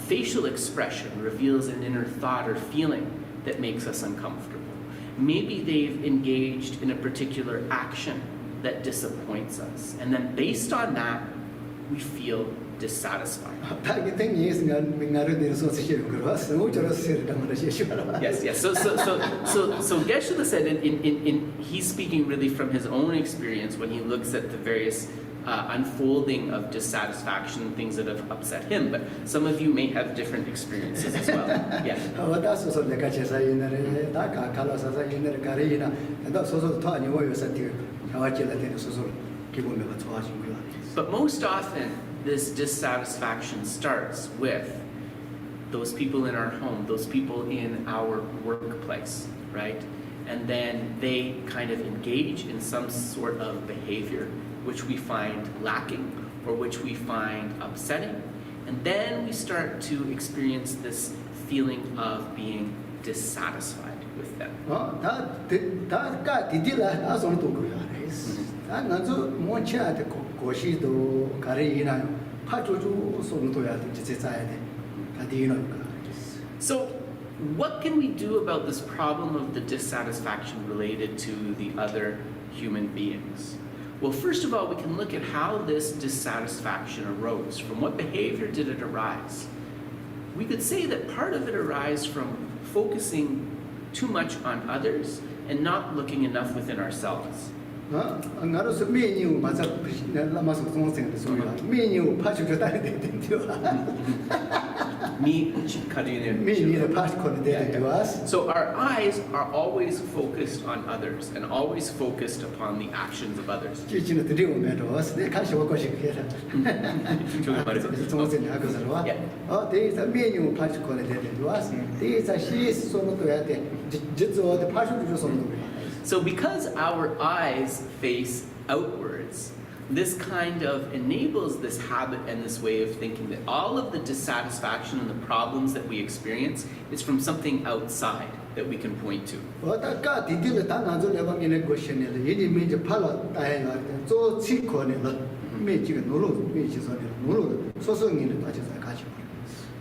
facial expression reveals an inner thought or feeling that makes us uncomfortable. Maybe they've engaged in a particular action that disappoints us. And then based on that, we feel dissatisfied. Yes. So Geshe said, he's speaking really from his own experience when he looks at the various unfolding of dissatisfaction, things that have upset him. But some of you may have different experiences as well. Yeah. But most often, this dissatisfaction starts with those people in our home, those people in our workplace, right? And then they kind of engage in some sort of behavior which we find lacking or which we find upsetting. And then we start to experience this feeling of being dissatisfied with them. So what can we do about this problem of the dissatisfaction related to the other human beings? Well, first of all, we can look at how this dissatisfaction arose. From what behavior did it arise? We could say that part of it arises from focusing too much on others and not looking enough within ourselves. 나로서 메뉴 맞아 라마서 동생들 소리야. 메뉴 파주도 다른 데 메뉴를 파주거는 데 되어서. So our eyes are always focused on others and always focused upon the actions of others. 지진을 들이오면서 내 관심 갖고 싶게라. 저기 말해서 동생들 하고서와. 대에서 메뉴 파주거는 데 되어서. 대에서 시스 소노도야 돼. 저저 파주도 소노도. So because our eyes face outwards, this kind of enables this habit and this way of thinking that all of the dissatisfaction and the problems that we experience is from something outside that we can point to.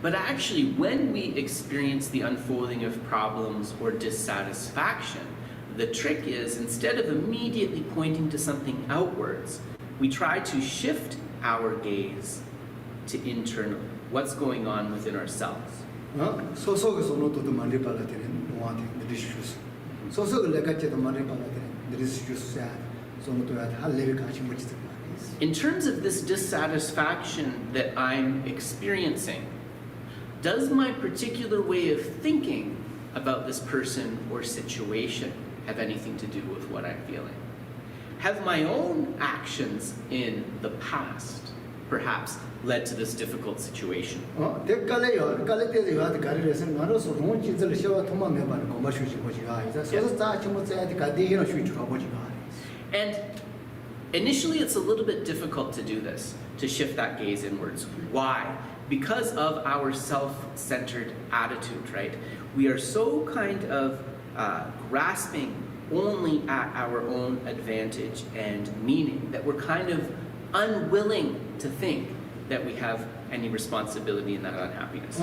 But actually, when we experience the unfolding of problems or dissatisfaction, the trick is, instead of immediately pointing to something outwards, we try to shift our gaze to internal, what's going on within ourselves. In terms of this dissatisfaction that I'm experiencing, does my particular way of thinking about this person or situation have anything to do with what I'm feeling? Have my own actions in the past perhaps led to this difficult situation? And initially it's a little bit difficult to do this, to shift that gaze inwards. Why? Because of our self-centered attitude, right? We are so kind of grasping only at our own advantage and meaning that we're kind of unwilling to think that we have any responsibility in that unhappiness.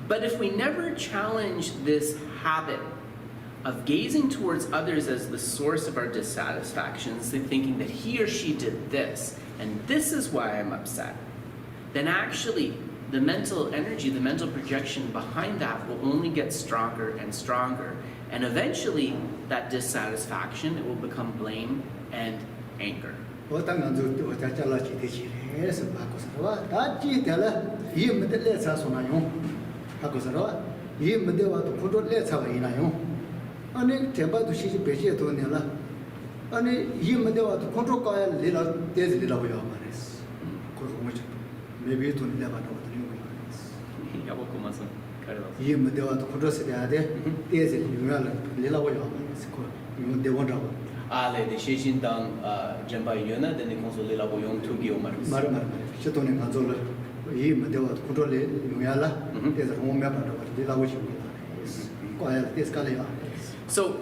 But if we never challenge this habit of gazing towards others as the source of our dissatisfactions, and thinking that he or she did this, and this is why I'm upset, then actually the mental energy, the mental projection behind that will only get stronger and stronger. And eventually, that dissatisfaction, it will become blame and anger. 아니 제바도 시지 배지에 돈이라 아니 이문대와 컨트롤 가야 리라 데즈리라고요 말했어. 그거 뭐지? maybe 돈 내가 더 드리는 거 말했어. 야고 고마서 가려서. 이문대와 컨트롤 세야 돼. 데즈리 유명한 리라고요 말했어. 이문대 원라고. 네, 시신당 전바 유나 데네 콘솔레라고 용 투기오 말했어. 말. 저 돈에 가져라. 이문대와 컨트롤 유명하라. 데즈 몸에 받아 리라고 싶은 거 말했어. 과야 데스 가려요. So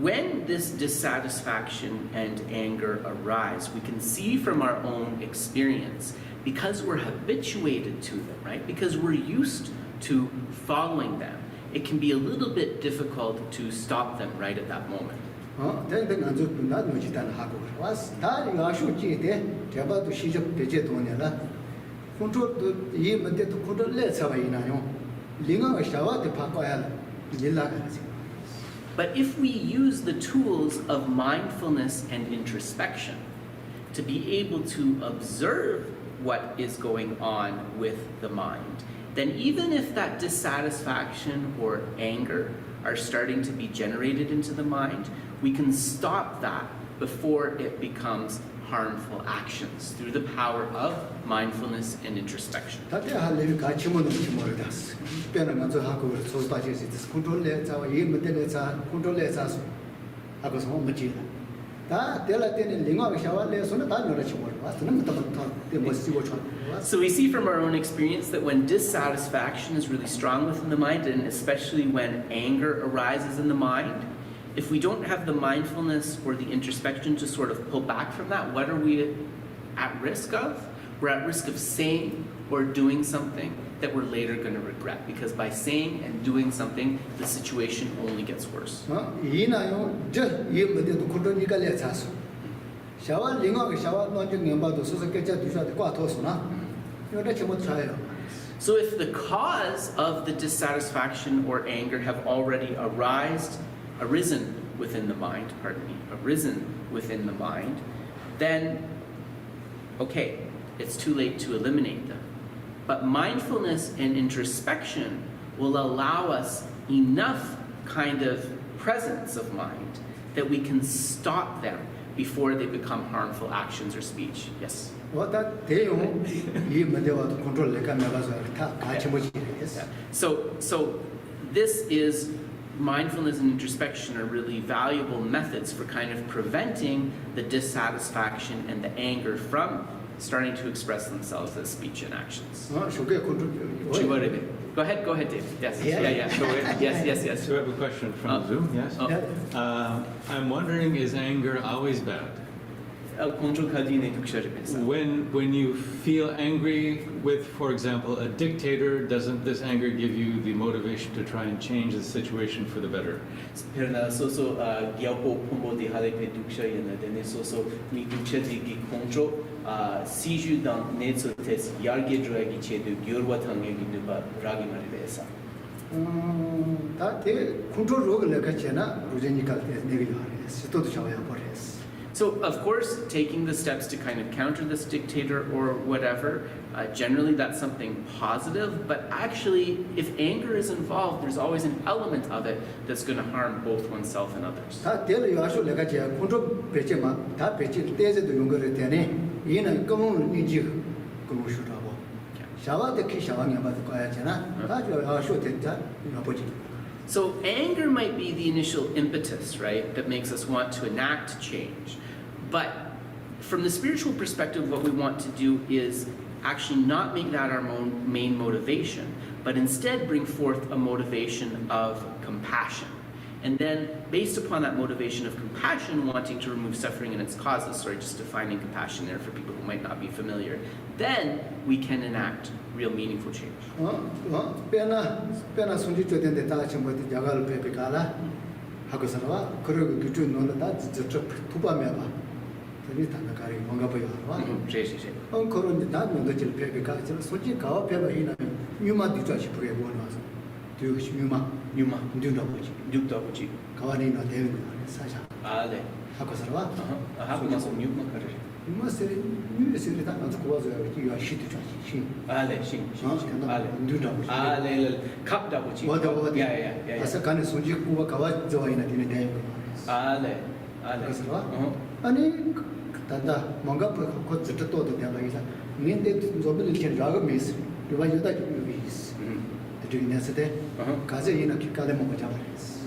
when this dissatisfaction and anger arise, we can see from our own experience, because we're habituated to them, right? Because we're used to following them, it can be a little bit difficult to stop them right at that moment. But if we use the tools of mindfulness and introspection to be able to observe what is going on with the mind, then even if that dissatisfaction or anger are starting to be generated into the mind, we can stop that before it becomes harmful actions through the power of mindfulness and introspection. So we see from our own experience that when dissatisfaction is really strong within the mind, and especially when anger arises in the mind, if we don't have the mindfulness or the introspection to sort of pull back from that, what are we at risk of? We're at risk of saying or doing something that we're later going to regret, because by saying and doing something, the situation only gets worse. 이나요 저 이문제도 컨트롤이가 레차서 샤와 링하고 샤와 논적 연바도 소소 깨져 두셔도 꽈토스나 이거를 전부 차요. So if the cause of the dissatisfaction or anger have already arisen within the mind, then okay, it's too late to eliminate them. But mindfulness and introspection will allow us enough kind of presence of mind that we can stop them before they become harmful actions or speech. Yes? what 대용 이 문제와도 컨트롤을 해가면서 다 같이 뭐지? So this is mindfulness and introspection are really valuable methods for kind of preventing the dissatisfaction and the anger from starting to express themselves as speech and actions. 저게 컨트롤. Go ahead, Dave. Yes. Yeah. Yes. So we have a question from Zoom, yes? I'm wondering, is anger always bad? When you feel angry with, for example, a dictator, doesn't this anger give you the motivation to try and change the situation for the better? 다 컨트롤을 해가지나 루제니까 내가 시도도 잡아야 버렸어. So, of course, taking the steps to kind of counter this dictator or whatever, generally that's something positive, but actually, if anger is involved, there's always an element of it that's going to harm both oneself and others. 다 대로 요아쇼 내가 제 컨트롤 배제만 다 배제 때에도 용거를 되네. 얘는 검은 인지 검은 슈라고. 샤와데 키 샤왕이 봐도 가야잖아. 다 요아쇼 된자 아버지. So anger might be the initial impetus, right, that makes us want to enact change. But from the spiritual perspective, what we want to do is actually not make that our main motivation, but instead bring forth a motivation of compassion. And then, based upon that motivation of compassion, wanting to remove suffering and its causes, sorry, just defining compassion there for people who might not be familiar, then we can enact real meaningful change. 빼나 손지 줘된데 다 전부 야가를 배배가라 하고 살아와 그리고 그쪽 놓는 다 저쪽 투바면 봐. 저기 단가리 뭔가 보여 봐. 그런 다 놓는 질 배배가 저 손지 가와 배가 이나 유마 뒤자시 부게 원와서 뒤에 유마 뉴다고지 가와니 나 대는 사자. 네. 하고 살아와. 하고 나서 뉴마 가르. 유마세 뉴에서 다 아주 고와서 이거 시도 좀 네, 신. 뉴다고지. 네. 갑다고지. 야. 아서 간에 손지 고와 가와 저와이나 되는 데. 네. 그래서 아니 단다 뭔가 그 저도 또 대박이다. 근데 저번에 이렇게 라고 메스. 그와 여다 여기 있어. 되게 내서대 가서 이나 기가래 먹고 잡아랬어.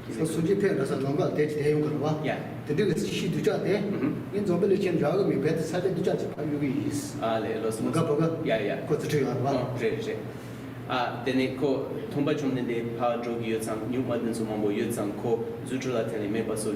그래서 수집해서 뭔가 대용 걸어. 되게 시도 자대. 인 저번에 이렇게 라고 메베트 사대 두자지 여기 있어. 네, 뭔가 보가. 그것도 되게 알아. 그래. then ko thomba chomne de pa drog yotsang new maden so mambo yotsang ko zutrala tele me paso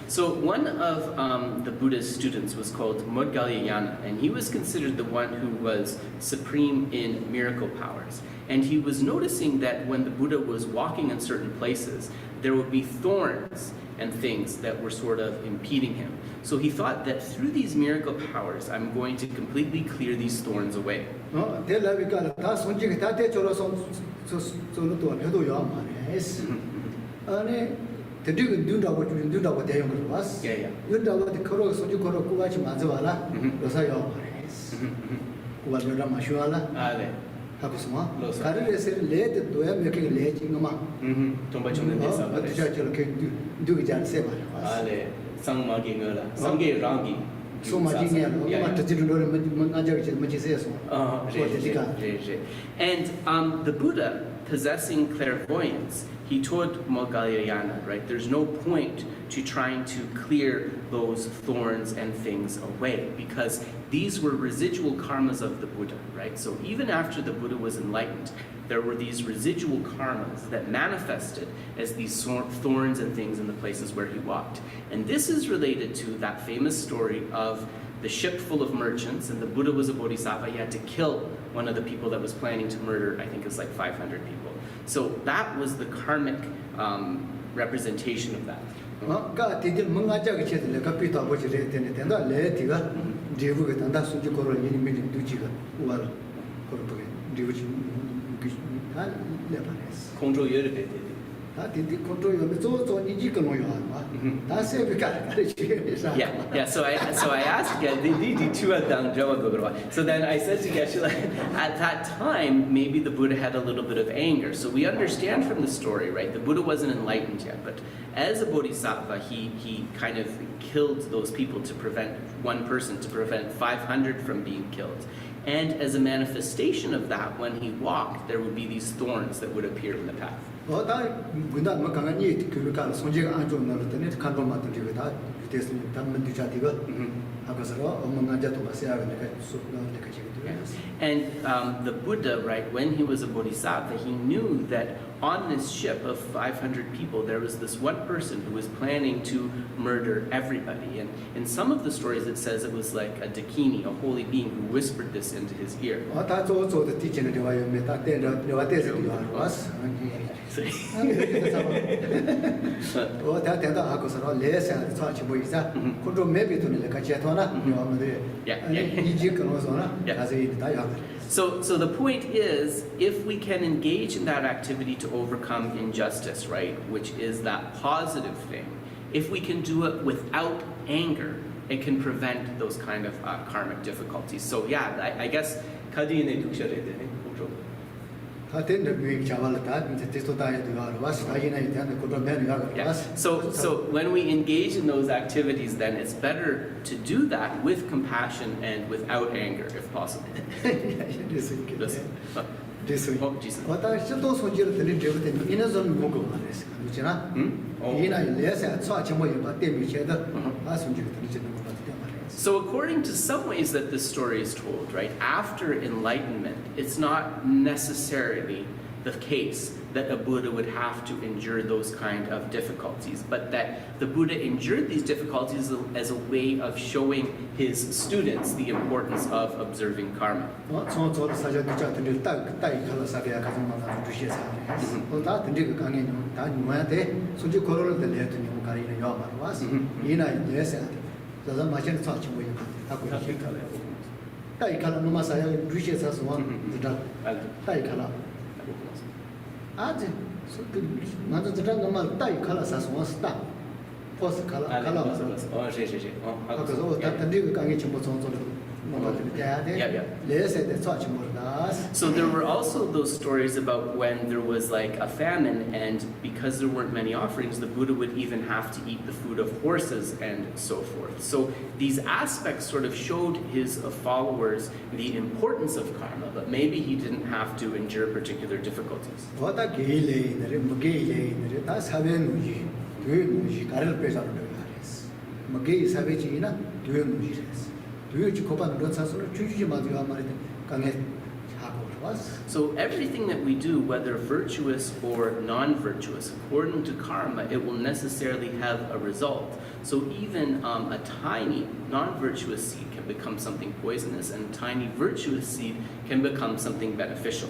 So one of the Buddha's students was called Modgalyayana, and he was considered the one who was supreme in miracle powers. And he was noticing that when the Buddha was walking in certain places, there would be thorns and things that were sort of impeding him. So he thought that through these miracle powers, I'm going to completely clear these thorns away. And the Buddha possessing clairvoyance, he told Moggallana, right, there's no point to trying to clear those thorns and things away because these were residual karmas of the Buddha, right? So even after the Buddha was enlightened, there were these residual karmas that manifested as these thorns and things in the places where he walked. And this is related to that famous story of the ship full of merchants, and the Buddha was a bodhisattva. He had to kill one of the people that was planning to murder, I think it's like 500 people. So that was the karmic representation of that. 가 디딜 뭔가자가 체들 가 피도 아버지 레테네 된다 레티가 리브가 단다 수지 거로 이미리 두지가 우알 거르게 리브지 다 레바레스 Control your debate. 다 디디 컨트롤 요메 조조 니지 거노요 다 세비가 Yeah. So I asked So then I said to Geshe, at that time, maybe the Buddha had a little bit of anger. So we understand from the story, right? The Buddha wasn't enlightened yet, but as a bodhisattva, he kind of killed those people to prevent one person, to prevent 500 from being killed. And as a manifestation of that, when he walked, there would be these thorns that would appear in the path. 다 군다 뭐 강한이 그가 손제가 안 좋은 날을 때는 컨트롤 맡은 뒤에 다 됐으니 담는 뒤자디가 하고서 엄마가자도 마세야 내가 수는 내가 지금 And the Buddha, right, when he was a bodhisattva, he knew that on this ship of 500 people, there was this one person who was planning to murder everybody. And in some of the stories, it says it was like a dakini, a holy being, who whispered this into his ear. 다 저저도 뒤지는 데와 요메 다 때려 내가 때서 왔어. 다 된다 하고서 레서 처치 보이자. 그도 매비도 내가 제토나 녀아무데. 이지 그러서나 가서 다 야. So the point is, if we can engage in that activity to overcome injustice, right, which is that positive thing, if we can do it without anger, it can prevent those kind of karmic difficulties. So yeah, I guess kadine duksharede. So when we engage in those activities, then it's better to do that with compassion and without anger, if possible. So according to some ways that this story is told, right, after enlightenment, it's not necessarily the case that a Buddha would have to endure those kind of difficulties, but that the Buddha endured these difficulties as a way of showing his students the importance of observing karma. So there were also those stories about when there was like a famine, and because there weren't many offerings, the Buddha would even have to eat the food of horses and so forth. So these aspects sort of showed his followers the importance of karma, but maybe he didn't have to endure particular difficulties. So everything that we do, whether virtuous or non-virtuous, according to karma, it will necessarily have a result. So even a tiny non-virtuous seed can become something poisonous, and a tiny virtuous seed can become something beneficial.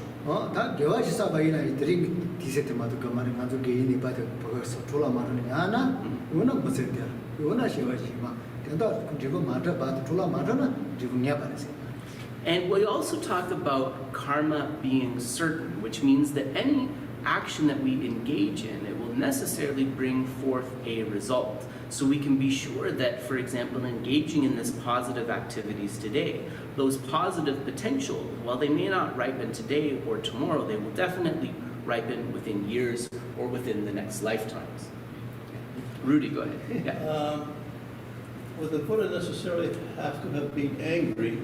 And we also talk about karma being certain, which means that any action that we engage in, it will necessarily bring forth a result. So we can be sure that, for example, engaging in this positive activities today, those positive potential, while they may not ripen today or tomorrow, they will definitely ripen within years or within the next lifetimes. Rudy, go ahead. Yeah. Would the Buddha necessarily have to have been angry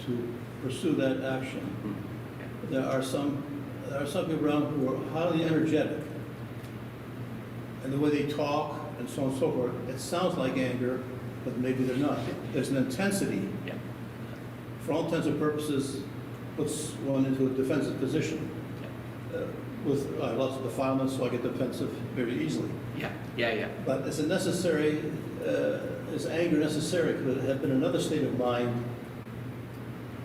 to pursue that action? There are some there are some people around who are highly energetic. And the way they talk and so on and so forth, it sounds like anger, but maybe they're not. There's an intensity. Yeah. For all intents and purposes, puts one into a defensive position. With lots of defilements, so I get defensive very easily. Yeah. But is it necessary, is anger necessary? Could it have been another state of mind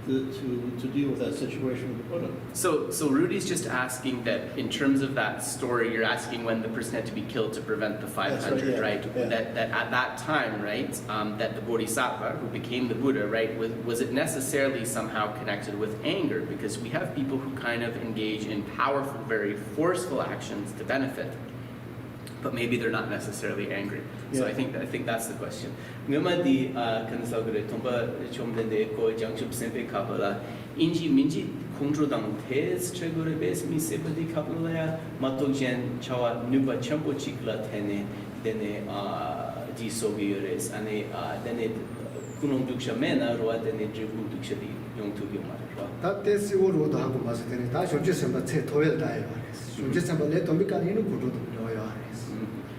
to deal with that situation with the Buddha? So Rudy's just asking that in terms of that story, you're asking when the person had to be killed to prevent the 500, That's right, yeah, right? yeah. That at that time, right, that the Bodhisattva who became the Buddha, right, was it necessarily somehow connected with anger? Because we have people who kind of engage in powerful, very forceful actions to benefit, but maybe they're not necessarily angry. So Yeah. I think that's the question. Ngama di kan sa gre tomba chomden de ko jangchup sempe kabala inji minji kongro dang tes chegore bes mi sebadi kabala ya matogjen chawa nuba champo chikla tene dene di sogiyores ane dene kunong duksha mena roa dene dribu duksha di yong tu yong mara. 다 때시고로도 하고 맞을 때는 다 존재 선바 체 토엘 다요. 존재 선바 내 돈비가 있는 구조도 넣어야 해.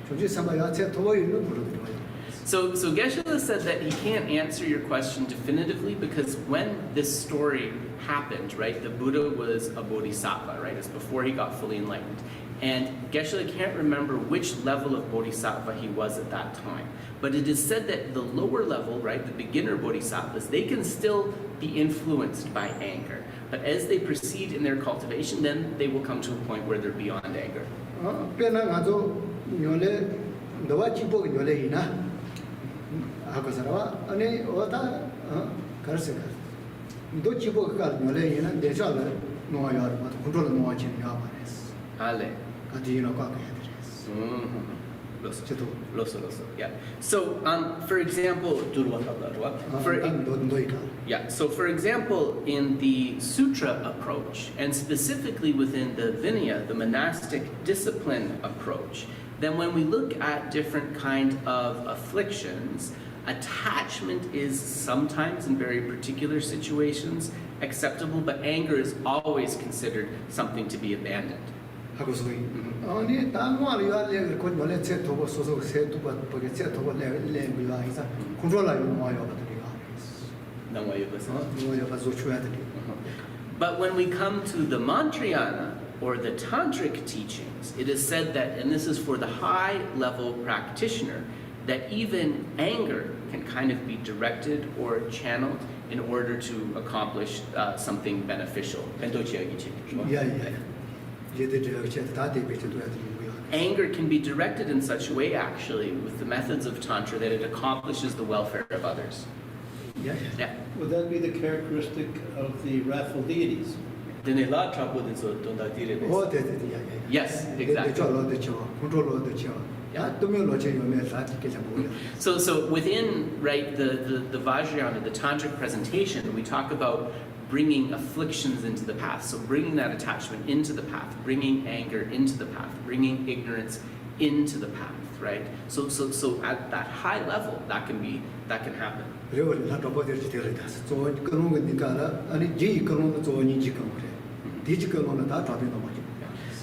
존재 선바야 체 토엘 있는 구조도 넣어야 해. So Geshe said that he can't answer your question definitively because when this story happened, right, the Buddha was a bodhisattva, right? It's before he got fully enlightened. And Geshe can't remember which level of bodhisattva he was at that time. But it is said that the lower level, right, the beginner bodhisattvas, they can still be influenced by anger. But as they proceed in their cultivation, then they will come to a point where they're beyond anger. 빼나 가서 뇨래 너와 집고 뇨래이나 하고 살아와 아니 어다 가르세가 너 집고 가 뇨래이나 내셔를 놓아야 할 것도 컨트롤 놓아 지는 야 말했어. Ale. 가디노 꽉 해야 되겠어. Loso. Loso. Yeah. So, for example, for example, in the sutra approach, and specifically within the Vinaya, the monastic discipline approach, then when we look at different kind of afflictions, attachment is sometimes in very particular situations acceptable, but anger is always considered something to be abandoned. 하고 소리 아니 당화를 요래 그 원래 제 도고 소소 세 두번 보게 제 도고 레레 미와 이사 컨트롤하고 뭐요 버들이가 뭐요 가서 줘야 돼. But when we come to the Mantrayana or the tantric teachings, it is said that, and this is for the high level practitioner, that even anger can kind of be directed or channeled in order to accomplish something beneficial. Anger can be directed in such a way, actually, with the methods of Tantra, that it accomplishes the welfare of others. Yeah. Would that be the characteristic of the wrathful deities? Yes, exactly. So within, right, the Vajrayana, the Tantric presentation, we talk about bringing afflictions into the path. So bringing that attachment into the path, bringing anger into the path, bringing ignorance into the path, right? So at that high level, that can happen.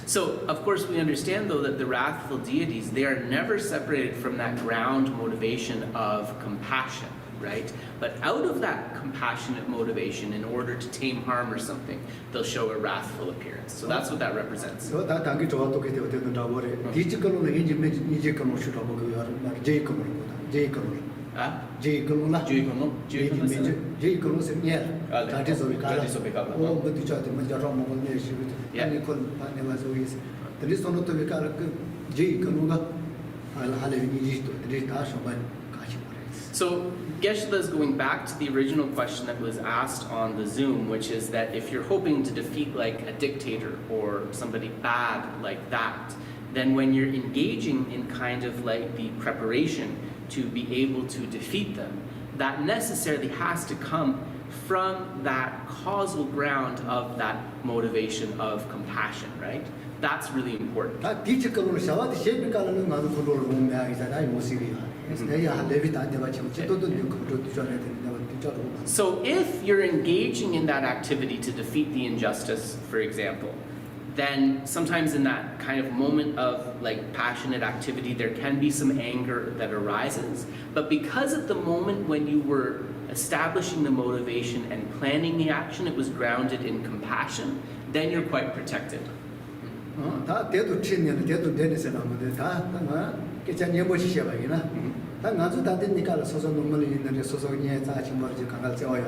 So, of course, we understand, though, that the wrathful deities, they are never separated from that ground motivation of compassion, right? But out of that compassionate motivation, in order to tame harm or something, they'll show a wrathful appearance. So that's what that represents. So Geshe is going back to the original question that was asked on the Zoom, which is that if you're hoping to defeat like a dictator or somebody bad like that, then when you're engaging in kind of like the preparation to be able to defeat them, that necessarily has to come from that causal ground of that motivation of compassion, right? That's really important. So if you're engaging in that activity to defeat the injustice, for example, then sometimes in that kind of moment of like passionate activity, there can be some anger that arises. But because at the moment when you were establishing the motivation and planning the action, it was grounded in compassion, then you're quite protected. 다 대도 튀는 대도 되는 사람인데 다 괜찮냐 뭐지 봐이나 다 나도 다 되니까 소소 눈물이 있는데 소소니에 다 침벌지 강갈 재워요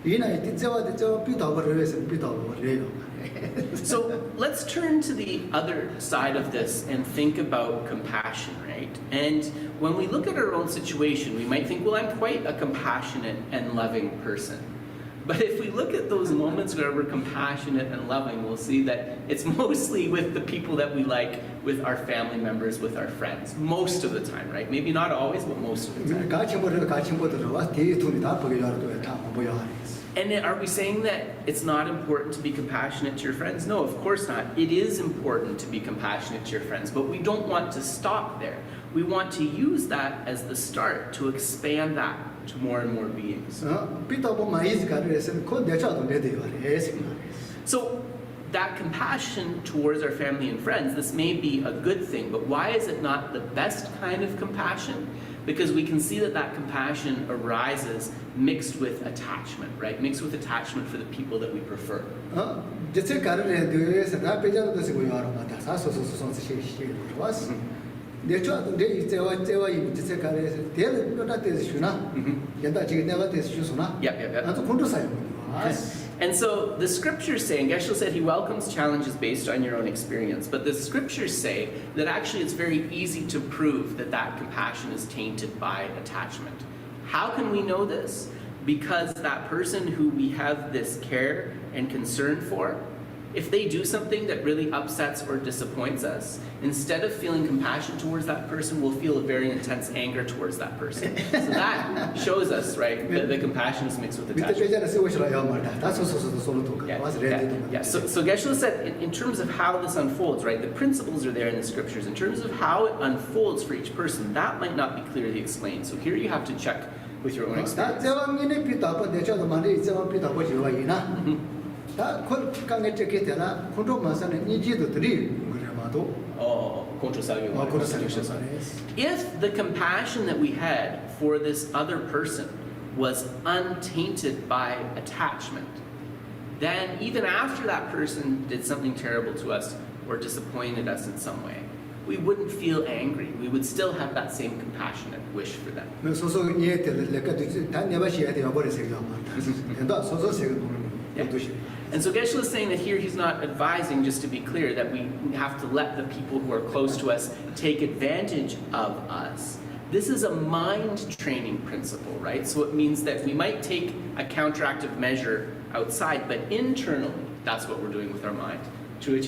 이나 이때 재워도 저 비도버려서 비도버려요. So let's turn to the other side of this and think about compassion, right? And when we look at our own situation, we might think, well, I'm quite a compassionate and loving person. But if we look at those moments where we're compassionate and loving, we'll see that it's mostly with the people that we like, with our family members, with our friends, most of the time, right? Maybe not always, but most of the time. 같이 보더라도 와 대통이 다 보게 열도 다 뭐야. And are we saying that it's not important to be compassionate to your friends? No, of course not. It is important to be compassionate to your friends, but we don't want to stop there. We want to use that as the start to expand that to more and more beings. So that compassion towards our family and friends, this may be a good thing, but why is it not the best kind of compassion? Because we can see that that compassion arises mixed with attachment, right? Mixed with attachment for the people that we prefer. And so the scriptures say, and Geshe said he welcomes challenges based on your own experience, but the scriptures say that actually it's very easy to prove that that compassion is tainted by attachment. How can we know this? Because that person who we have this care and concern for, if they do something that really upsets or disappoints us, instead of feeling compassion towards that person, we'll feel a very intense anger towards that person. So that shows us, right, that the compassion is mixed with attachment. Yeah. So Geshe said, in terms of how this unfolds, right, the principles are there in the scriptures. In terms of how it unfolds for each person, that might not be clearly explained. So here you have to check with your own experience. If the compassion that we had for this other person was untainted by attachment, then even after that person did something terrible to us or disappointed us in some way, we wouldn't feel angry. We would still have that same compassionate wish for them. And so Geshe is saying that here he's not advising, just to be clear, that we have to let the people who are close to us take advantage of us. This is a mind training principle, right? So it means that we might take a counteractive measure outside, but internally, that's what we're doing with our mind. But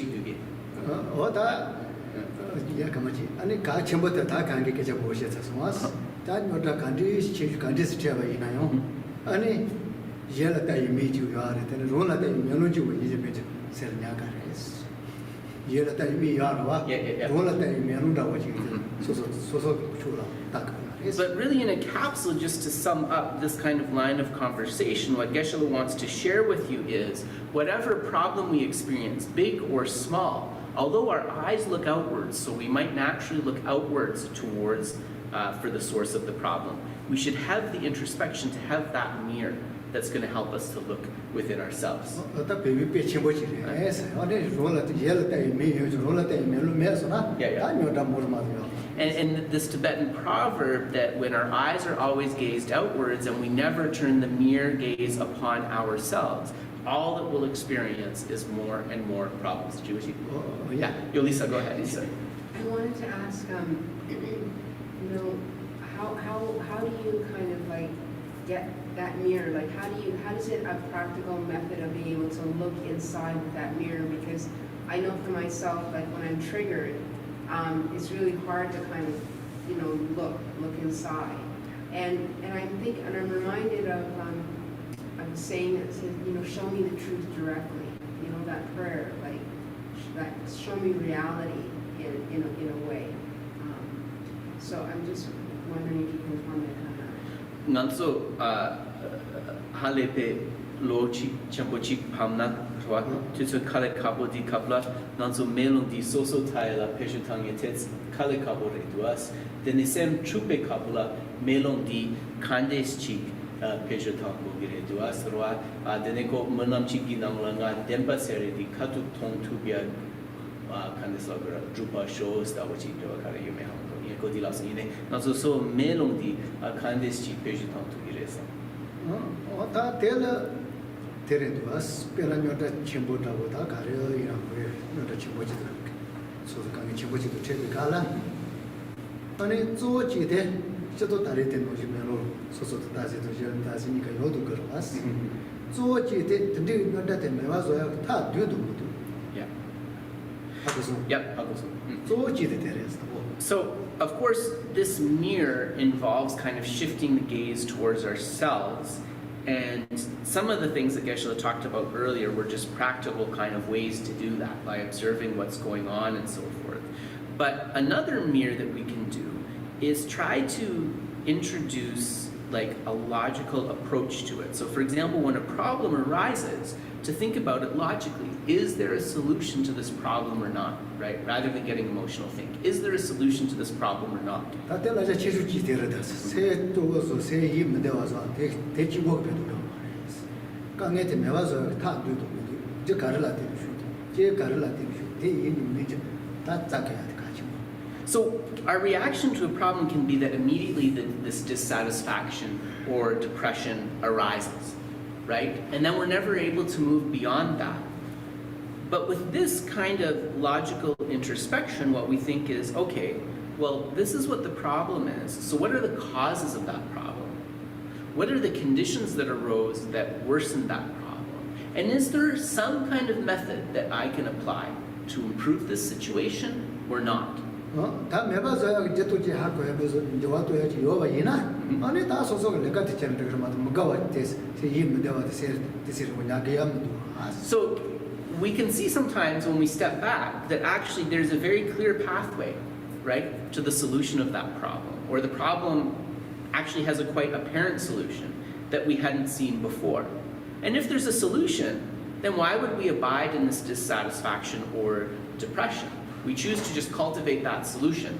really in a capsule, just to sum up this kind of line of conversation, what Geshe wants to share with you is whatever problem we experience, big or small, although our eyes look outwards, so we might naturally look outwards towards for the source of the problem, we should have the introspection to have that mirror that's going to help us to look within ourselves. And this Tibetan proverb that when our eyes are always gazed outwards and we never turn the mirror gaze upon ourselves, all that we'll experience is more and more problems. Yeah, Lisa, go ahead, Lisa. I wanted to ask, how do you kind of like get that mirror? Like, how is it a practical method of being able to look inside with that mirror? Because I know for myself, like when I'm triggered, it's really hard to kind of, look inside. And I'm reminded of a saying that says, show me the truth directly. That prayer, like, that show me reality in a way. So I'm just wondering if you can comment on that. Nanso halepe lochi chambochi pamna twa to kale kabo di kapla nanzo melon di soso taila peshutang yetets kale kabo reduas then isem chupe kapla melon di kandes chi peshutang bo reduas roa deneko manam chi ginanglanga dempa sere di katu tong tubia kandes lagra drupa shows da wachi do kare yume hamdo yeko di las ine nanzo so melon di kandes chi peshutang tu iresa 다 텔라 테레도스 페라뇨다 쳔보다보다 가려이랑 왜 녀다 쳔보지도 소소 강에 쳔보지도 체도 갈라 아니 조지데 저도 다리된 노지면로 소소도 다지도 저 다지니까 요도 그러스 조지데 근데 녀다 때문에 와서야 다 뒤도 못도 yeah 하고서 hagoso 조지데 테레스 So, of course, this mirror involves kind of shifting the gaze towards ourselves. And some of the things that Geshe talked about earlier were just practical kind of ways to do that by observing what's going on and so forth. But another mirror that we can do is try to introduce like a logical approach to it. So for example, when a problem arises, to think about it logically. Is there a solution to this problem or not, right? Rather than getting emotional, think, is there a solution to this problem or not? 다 텔라자 체수지 데르다스 세 쪽에서 세 힘을 대와서 대치고 배도록 강에 때 매와서 다 뒤도 이제 가르라 되는 제 가르라 되는 대인이 이제 다 잡아야 돼 가지고. So our reaction to a problem can be that immediately this dissatisfaction or depression arises, right? And then we're never able to move beyond that. But with this kind of logical introspection, what we think is, okay, well, this is what the problem is. So what are the causes of that problem? What are the conditions that arose that worsened that problem? And is there some kind of method that I can apply to improve this situation or not? 다 매봐서야 이제 또 이제 할 거야. 그래서 이제 와도 해야지 요가 이나. 아니 다 소소가 내가 듣지는 그러면 뭐가 됐어. 제 힘을 내가 됐어. 뭐냐 개함도. So we can see sometimes when we step back that actually there's a very clear pathway, right, to the solution of that problem. Or the problem actually has a quite apparent solution that we hadn't seen before. And if there's a solution, then why would we abide in this dissatisfaction or depression? We choose to just cultivate that solution.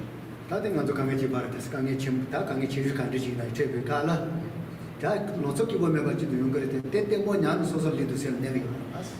다들 먼저 강해지 말았어. 강해 침 다 강해 치유 간지지나 이제 가라. 다 노속이 보면 가지고 용거를 때때 뭐냐 소설리도 셀 내리.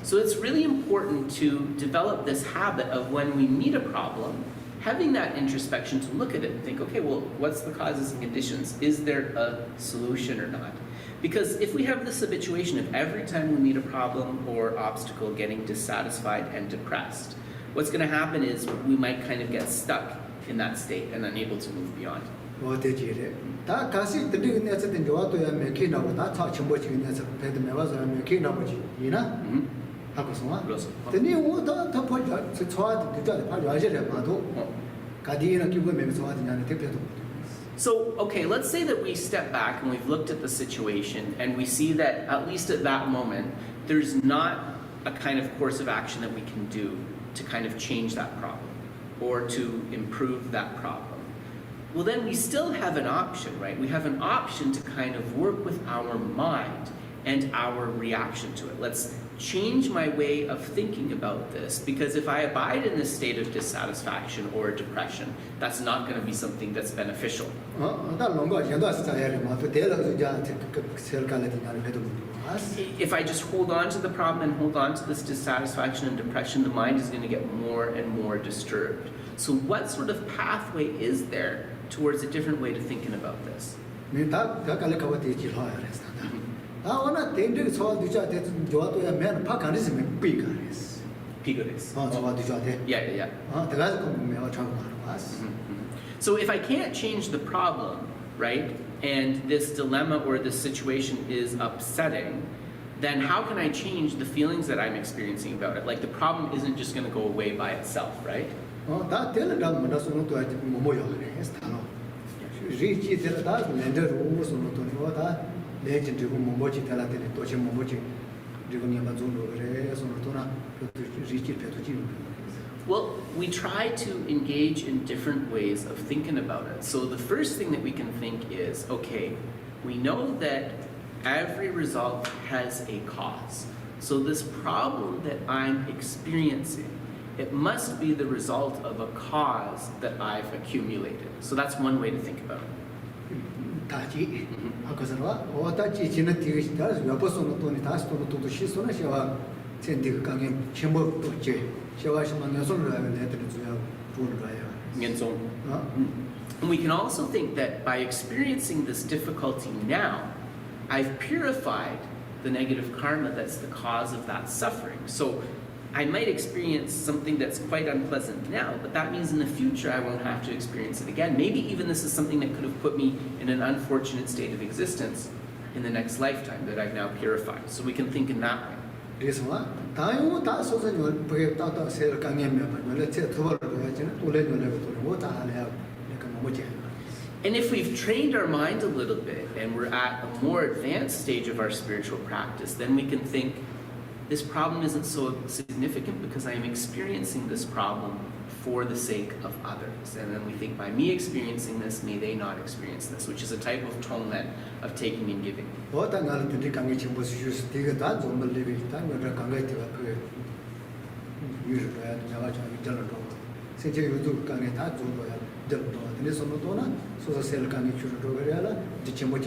So it's really important to develop this habit of when we meet a problem, having that introspection to look at it and think, okay, well, what's the causes and conditions? Is there a solution or not? Because if we have this habituation of every time we meet a problem or obstacle getting dissatisfied and depressed, what's going to happen is we might kind of get stuck in that state and unable to move beyond. 어때지래? 다 가시 들리는 애들은 좋아도야 메키나고 다 차침보지는 애들 배도 매와서 메키나고지 이나 하고서와 그래서 근데 뭐다 포자 저와도 늦어도 빨리 와셔야 마도 가디나 기분 매면서 와드냐는 대표도 So, okay, let's say that we step back and we've looked at the situation and we see that at least at that moment, there's not a kind of course of action that we can do to kind of change that problem or to improve that problem. Well, then we still have an option, right? We have an option to kind of work with our mind and our reaction to it. Let's change my way of thinking about this, because if I abide in this state of dissatisfaction or depression, that's not going to be something that's beneficial. If I just hold on to the problem and hold on to this dissatisfaction and depression, the mind is going to get more and more disturbed. So what sort of pathway is there towards a different way to thinking about this? Pigores. Yeah. So if I can't change the problem, right, and this dilemma or this situation is upsetting, then how can I change the feelings that I'm experiencing about it? Like the problem isn't just going to go away by itself, right? Well, we try to engage in different ways of thinking about it. So the first thing that we can think is, okay, we know that every result has a cause. So this problem that I'm experiencing, it must be the result of a cause that I've accumulated. So that's one way to think about it. 다지 아까서와 어다지 지는 되게 다 여보서는 돈이 다시 돈 돈도 시소나 시와 센티가 강에 첨부 또제 시와시만 여선을 하면 애들이 주야 돈을 줘야 And we can also think that by experiencing this difficulty now, I've purified the negative karma that's the cause of that suffering. So I might experience something that's quite unpleasant now, but that means in the future I won't have to experience it again. Maybe even this is something that could have put me in an unfortunate state of existence in the next lifetime that I've now purified. So we can think in that way. 그래서 다요 다 소소는 그게 따따 세를 강행면 원래 제 도발을 해야지는 돌려내고 돌고 다 해야 내가 뭐지. And if we've trained our mind a little bit and we're at a more advanced stage of our spiritual practice, then we can think, this problem isn't so significant because I am experiencing this problem for the sake of others. And then we think, by me experiencing this, may they not experience this, which is a type of tonglen, of taking and giving. 어떤 걸 듣기 강의 정보 수주스 되게 다 좀을 리뷰 있다. 내가 강의 때가 그 유저야 내가 좀 있잖아. 세제 유튜브 강의 다 좀거야. 들도 근데 손도나 소소셀 강의 주로 그래라. 지체 못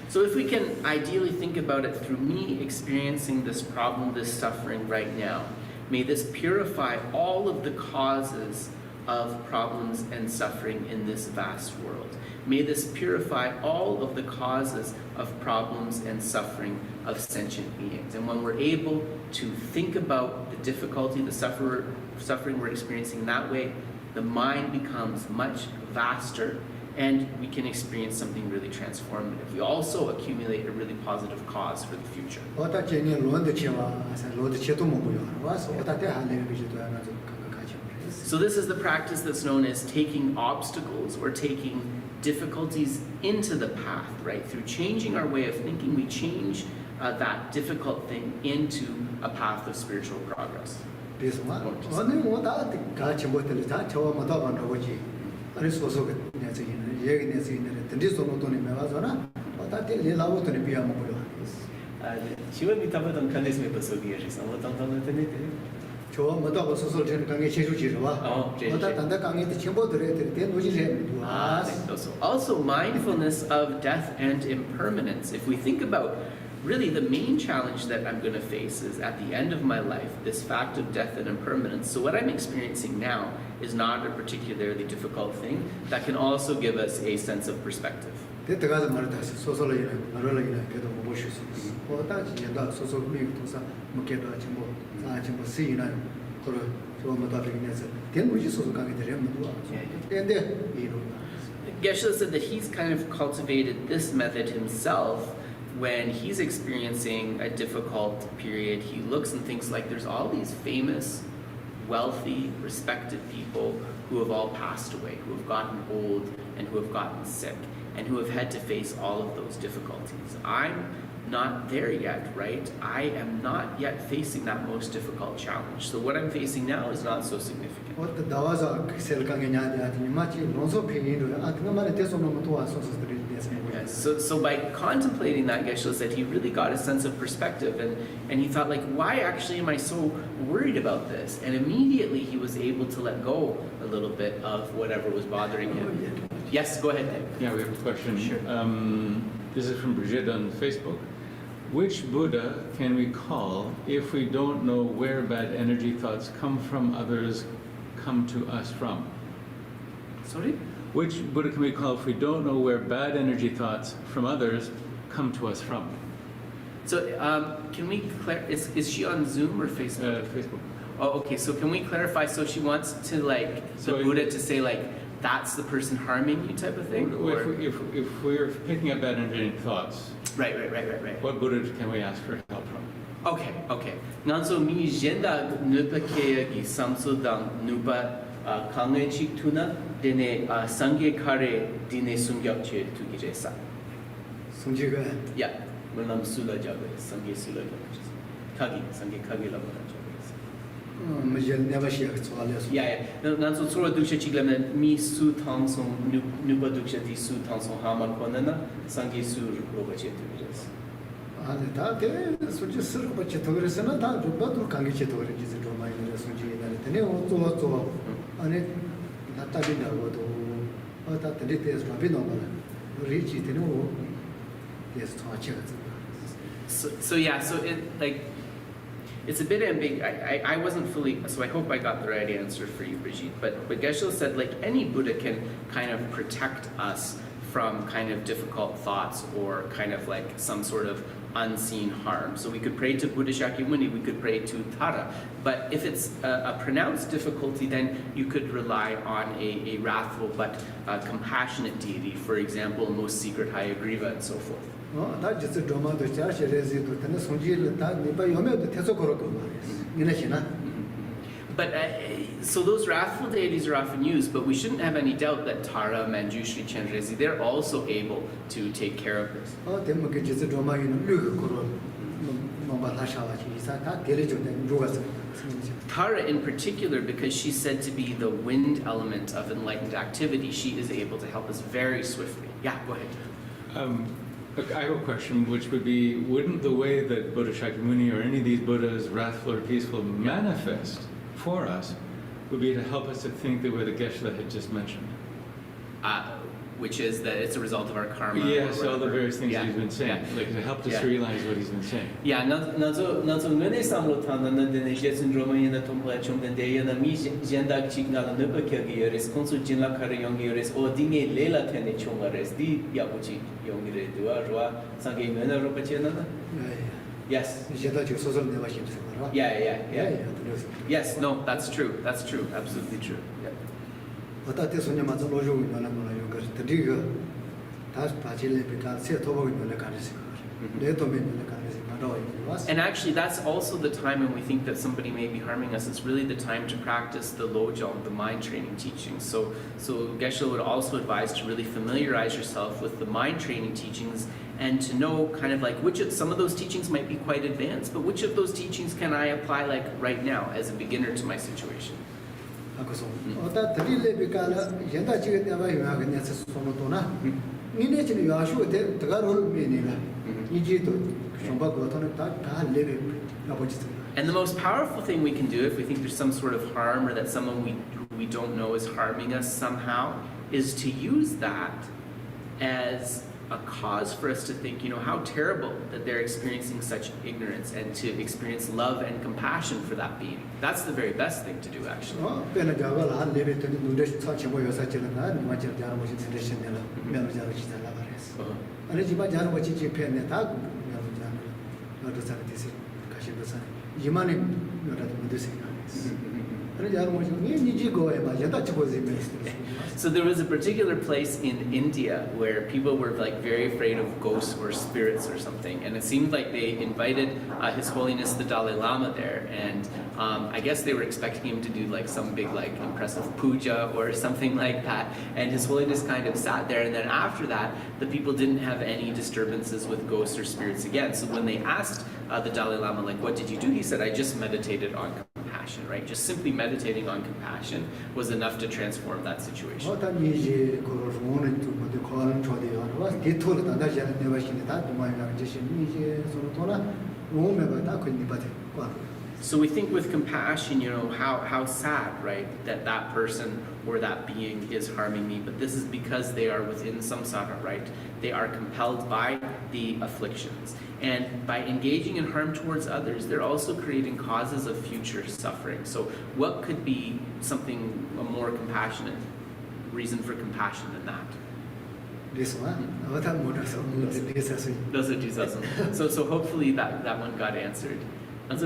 So if we can ideally think about it through me experiencing this problem, this suffering right now, may this purify all of the causes of problems and suffering in this vast world. May this purify all of the causes of problems and suffering of sentient beings. And when we're able to think about the difficulty, the suffering we're experiencing that way, the mind becomes much vaster, and we can experience something really transformative. We also accumulate a really positive cause for the future. So this is the practice that's known as taking obstacles or taking difficulties into the path, right? Through changing our way of thinking, we change that difficult thing into a path of spiritual progress. Also, mindfulness of death and impermanence. If we think about really the main challenge that I'm going to face is at the end of my life, this fact of death and impermanence. So what I'm experiencing now is not a particularly difficult thing. That can also give us a sense of perspective. Geshe said that he's kind of cultivated this method himself. When he's experiencing a difficult period, he looks and thinks like there's all these famous, wealthy, respected people who have all passed away, who have gotten old and who have gotten sick and who have had to face all of those difficulties. I'm not there yet, right? I am not yet facing that most difficult challenge. So what I'm facing now is not so significant. Yes. So by contemplating that, Geshe said he really got a sense of perspective, and he thought, like, why actually am I so worried about this? And immediately he was able to let go a little bit of whatever was bothering him. Yes, go ahead, Dave. Yeah, we have a question. Sure. This is from Brigitte on Facebook. Which Buddha can we call if we don't know where bad energy thoughts come from others come to us from? Sorry? Which Buddha can we call if we don't know where bad energy thoughts from others come to us from? So can we is she on Zoom or Facebook? Facebook. Oh, okay. So can we clarify? So she wants to the Buddha to say that's the person harming you type of thing? If we're picking up bad energy thoughts. Right. What Buddha can we ask for help from? Okay. Nanso mi jenda nupa kaya gi samso dang nupa kange chik tuna dene sangye kare dine sungyap che tu gi resa. Yeah. Manam sula jabe sangye sula jabe. Kagi sangye kagi la mana jabe. Yeah. Nanso tsura duksha chiglam mi su tang song nupa duksha ti su tang song hama konana sangye su roba che tu gi resa. 다 솔직히 서로 같이 도그랬으나 다 저도 관계치 도그랬지 좀 많이 손질이 되네. 또 안에 나타진다고도 다 들이대서 밥이 나오나. 리치 되는 거. yes So yeah, so it's a bit ambiguous. I wasn't fully, so I hope I got the right answer for you, Brigitte. But Geshe said like any Buddha can kind of protect us from kind of difficult thoughts or kind of like some sort of unseen harm. So we could pray to Buddha Shakyamuni, we could pray to Tara. But if it's a pronounced difficulty, then you could rely on a wrathful but compassionate deity, for example, most secret Hayagriva and so forth. 다 진짜 드라마도 자세히도 되는 손질을 다 네가 요매도 계속 걸고 말이야. 이나시나. But so those wrathful deities are often used, but we shouldn't have any doubt that Tara, Manjushri, Chandresi, they're also able to take care of this. 대목에 진짜 드라마에는 르그 걸어. 뭐가 하샤와지 이사 다 데려줘 된 로가서. Tara in particular, because she's said to be the wind element of enlightened activity, she is able to help us very swiftly. Yeah, go ahead. Look, I have a question, which would be, wouldn't the way that Buddha Shakyamuni or any of these Buddhas, wrathful or peaceful, manifest for us, would be to help us to think the way the Geshe had just mentioned? Which is that it's a result of our karma. Yes, or all the various things yeah. that he's been saying, Yeah. like to help us Yeah. realize what he's been saying. Yeah, nazo ngene samlo thana na de je syndrome ina tomba chomden de yana mi jenda chigna na ne pakya gi res konsu jinla khare yongi res o dinge lela thene chonga res di yabuchi yongi re dua roa sange mena ro pachena na. Yes. 이제다 저 소설 내가 힘들어 말아. Yeah. Yes, no, that's true. That's true. Absolutely true. Yeah. 어따 때 손님 맞아 로조 있는 거라요. 그래서 드리가 다시 바질레 비가 세 토복 있는 거 가르치 거. 내 도면 있는 거 가르치 말아. And actually, that's also the time when we think that somebody may be harming us. It's really the time to practice the lojong, the mind training teachings. So Geshe would also advise to really familiarize yourself with the mind training teachings and to know kind of like some of those teachings might be quite advanced, but which of those teachings can I apply like right now as a beginner to my situation? 그래서 어따 드릴레 비가라 현다 지게 때가 유하게 손도나 니네 지금 야슈 때 드가롤 메니라 이지도 정바 거토는 다 레베 아버지. And the most powerful thing we can do if we think there's some sort of harm or that someone we don't know is harming us somehow is to use that as a cause for us to think, how terrible that they're experiencing such ignorance and to experience love and compassion for that being. That's the very best thing to do, actually. 배는 자가 한 레베 때 눈에 사치 뭐 요사치는 나 맞아 자는 것이 들으시네라. 면을 자는 기자 나가랬어. 아니 집안 자는 것이 집에네 다 면을 자는 너도 사는 데서 가시도 사. 이만이 면라도 믿으세요. 아니 자는 것이 니지 거에 맞아 다 집어지 메시스. So there was a particular place in India where people were like very afraid of ghosts or spirits or something, and it seemed like they invited His Holiness the Dalai Lama there, and I guess they were expecting him to do like some big like impressive puja or something like that, and His Holiness kind of sat there, and then after that the people didn't have any disturbances with ghosts or spirits again. So when they asked the Dalai Lama like, what did you do? He said, I just meditated on compassion, right? Just simply meditating on compassion was enough to transform that situation. 이제 그거는 좀 어디 거는 저대요. 와 디토를 단다지 않는 데 와신데 다 도마이가 이제 이제 서로 돌아 몸에 다 그니 받을 거. So we think with compassion, how sad, right, that person or that being is harming me, but this is because they are within samsara, right? They are compelled by the afflictions. And by engaging in harm towards others, they're also creating causes of future suffering. So what could be a more compassionate reason for compassion than that? This one? Those are Jesus. So hopefully that one got answered. We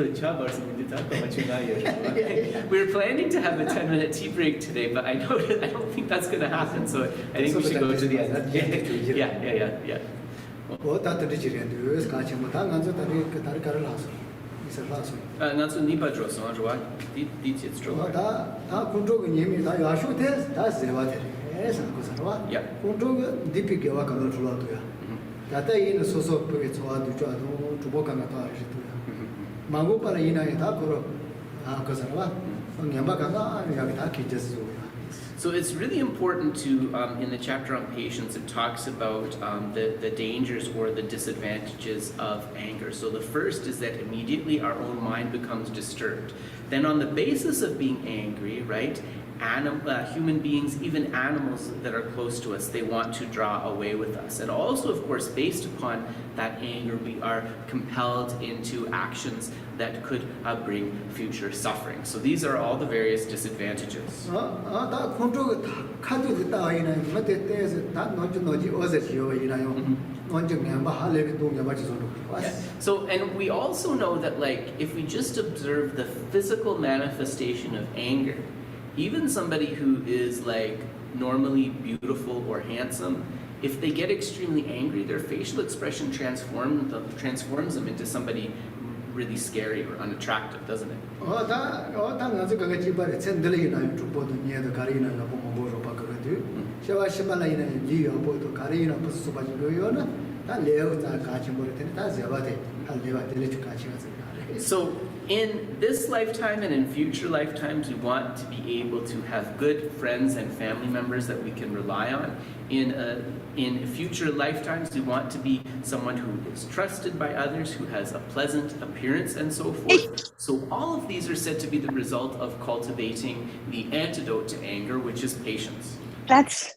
were planning to have a 10-minute tea break today, but I don't think that's going to happen. So I think we should go to the end. Yeah. So it's really important to, in the chapter on patience, it talks about the dangers or the disadvantages of anger. So the first is that immediately our own mind becomes disturbed. Then on the basis of being angry, right, human beings, even animals that are close to us, they want to draw away with us. And also, of course, based upon that anger, we are compelled into actions that could bring future suffering. So these are all the various disadvantages. 다 컨트롤 카드 다 이나 맞대 때에서 다 너지 어제지요 이나요. 먼저 멤버 할래비 동네 맞지 손으로. Yeah. So, and we also know that, like, if we just observe the physical manifestation of anger, even somebody who is like normally beautiful or handsome, if they get extremely angry, their facial expression transforms them into somebody really scary or unattractive, doesn't it? 다 나저 그거 집에 챈들이나 주보도 니에도 가리나 뭐 뭐로 바거든. 제가 심발라이나 니요 보도 가리나 무슨 소바지 거요나 다 레오자 같이 모를 텐데 다 제바데 할 레바 델리트 같이 가서. So in this lifetime and in future lifetimes, we want to be able to have good friends and family members that we can rely on. In future lifetimes, we want to be someone who is trusted by others, who has a pleasant appearance and so forth. So all of these are said to be the result of cultivating the antidote to anger, which is patience. Let's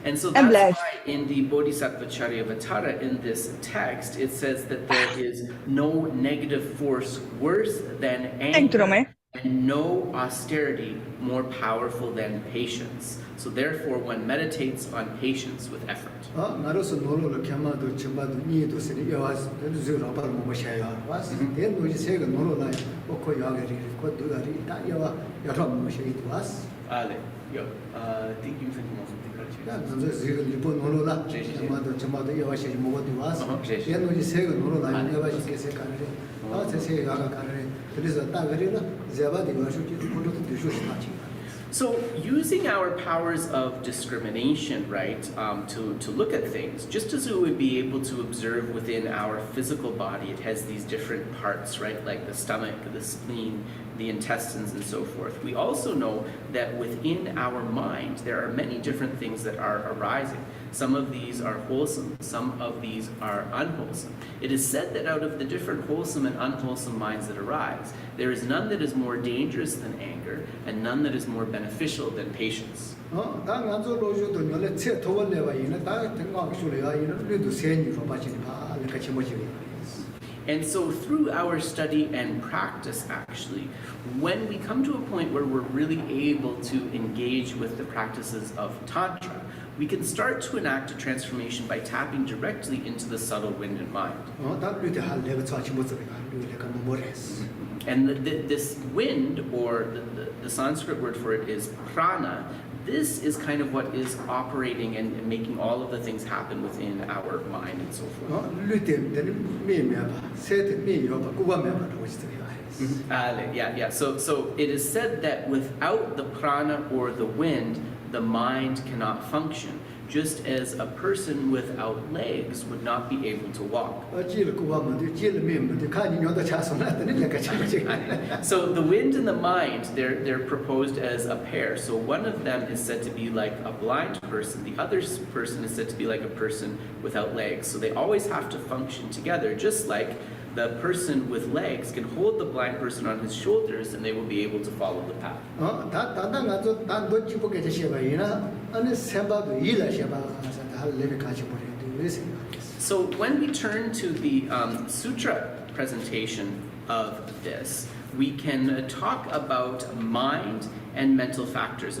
And so that's why in the Bodhisattva Charyavatara, in this text, it says that there is no negative force worse than anger and no austerity more powerful than patience. So therefore, one meditates on patience with effort. So using our powers of discrimination, right, to look at things, just as we would be able to observe within our physical body, it has these different parts, right, like the stomach, the spleen, the intestines, and so forth. We also know that within our mind, there are many different things that are arising. Some of these are wholesome, some of these are unwholesome. It is said that out of the different wholesome and unwholesome minds that arise, there is none that is more dangerous than anger, and none that is more beneficial than patience. And so through our study and practice, actually, when we come to a point where we're really able to engage with the practices of Tantra, we can start to enact a transformation by tapping directly into the subtle wind and mind. And this wind, or the Sanskrit word for it is prana, this is kind of what is operating and making all of the things happen within our mind and so forth. Yeah. So it is said that without the prana or the wind, the mind cannot function, just as a person without legs would not be able to walk. So the wind and the mind, they're proposed as a pair. So one of them is said to be like a blind person. The other person is said to be like a person without legs. So they always have to function together, just like the person with legs can hold the blind person on his shoulders and they will be able to follow the path. So when we turn to the sutra presentation of this, we can talk about mind and mental factors.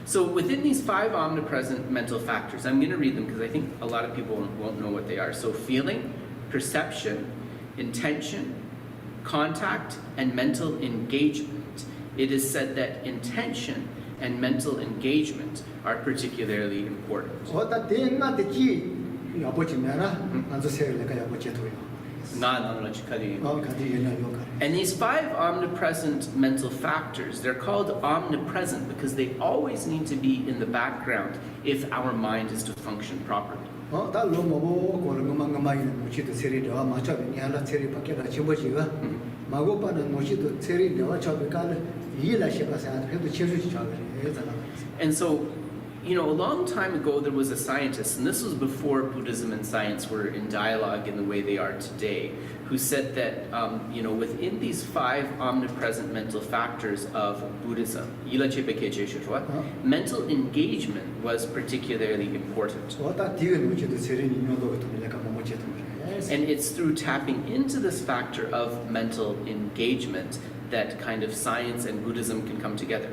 So within these 5 omnipresent mental factors, I'm going to read them because I think a lot of people won't know what they are. So feeling, perception, intention, contact, and mental engagement. It is said that intention and mental engagement are particularly important. And these 5 omnipresent mental factors, they're called omnipresent because they always need to be in the background if our mind is to function properly. And so, you know, a long time ago there was a scientist, and this was before Buddhism and science were in dialogue in the way they are today, who said that, you know, within these 5 omnipresent mental factors of Buddhism, mental engagement was particularly important. And it's through tapping into this factor of mental engagement that kind of science and Buddhism can come together.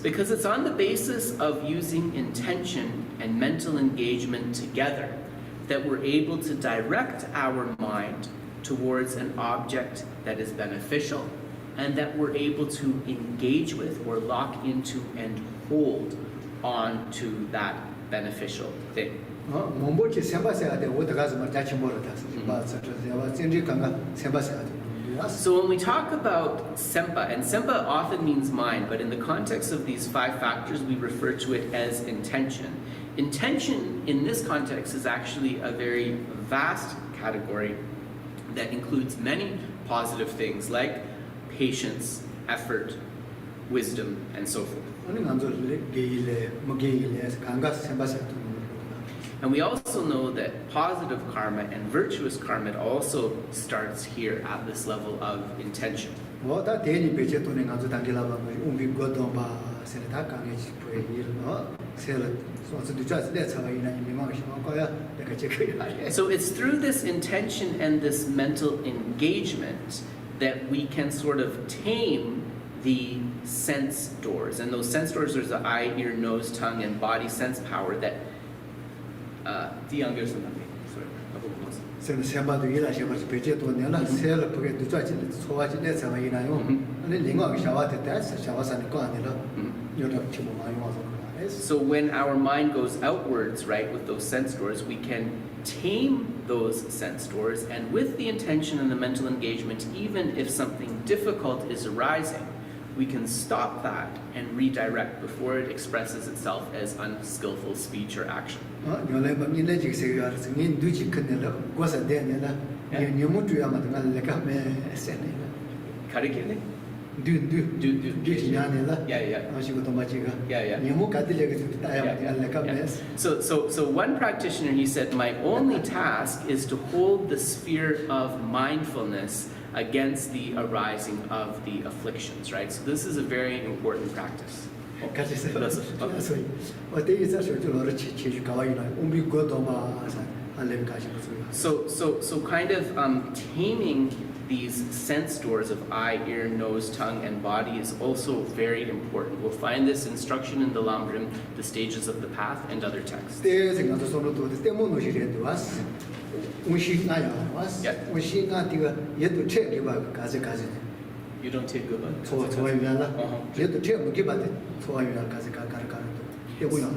Because it's on the basis of using intention and mental engagement together that we're able to direct our mind towards an object that is beneficial and that we're able to engage with or lock into and hold on to that beneficial thing. So when we talk about sempa, and sempa often means mind, but in the context of these 5 factors, we refer to it as intention. Intention in this context is actually a very vast category that includes many positive things like patience, effort, wisdom, and so forth. And we also know that positive karma and virtuous karma also starts here at this level of intention. So it's through this intention and this mental engagement that we can sort of tame the sense doors. And those sense doors are the eye, ear, nose, tongue, and body sense power that the younger son of me. So when our mind goes outwards, right, with those sense doors, we can tame those sense doors, and with the intention and the mental engagement, even if something difficult is arising, we can stop that and redirect before it expresses itself as unskillful speech or action. So one practitioner, he said, my only task is to hold the sphere of mindfulness against the arising of the afflictions, right? So this is a very important practice. So kind of taming these sense doors of eye, ear, nose, tongue, and body is also very important. We'll find this instruction in the Lamrim, the stages of the path, and other texts. You don't take good luck.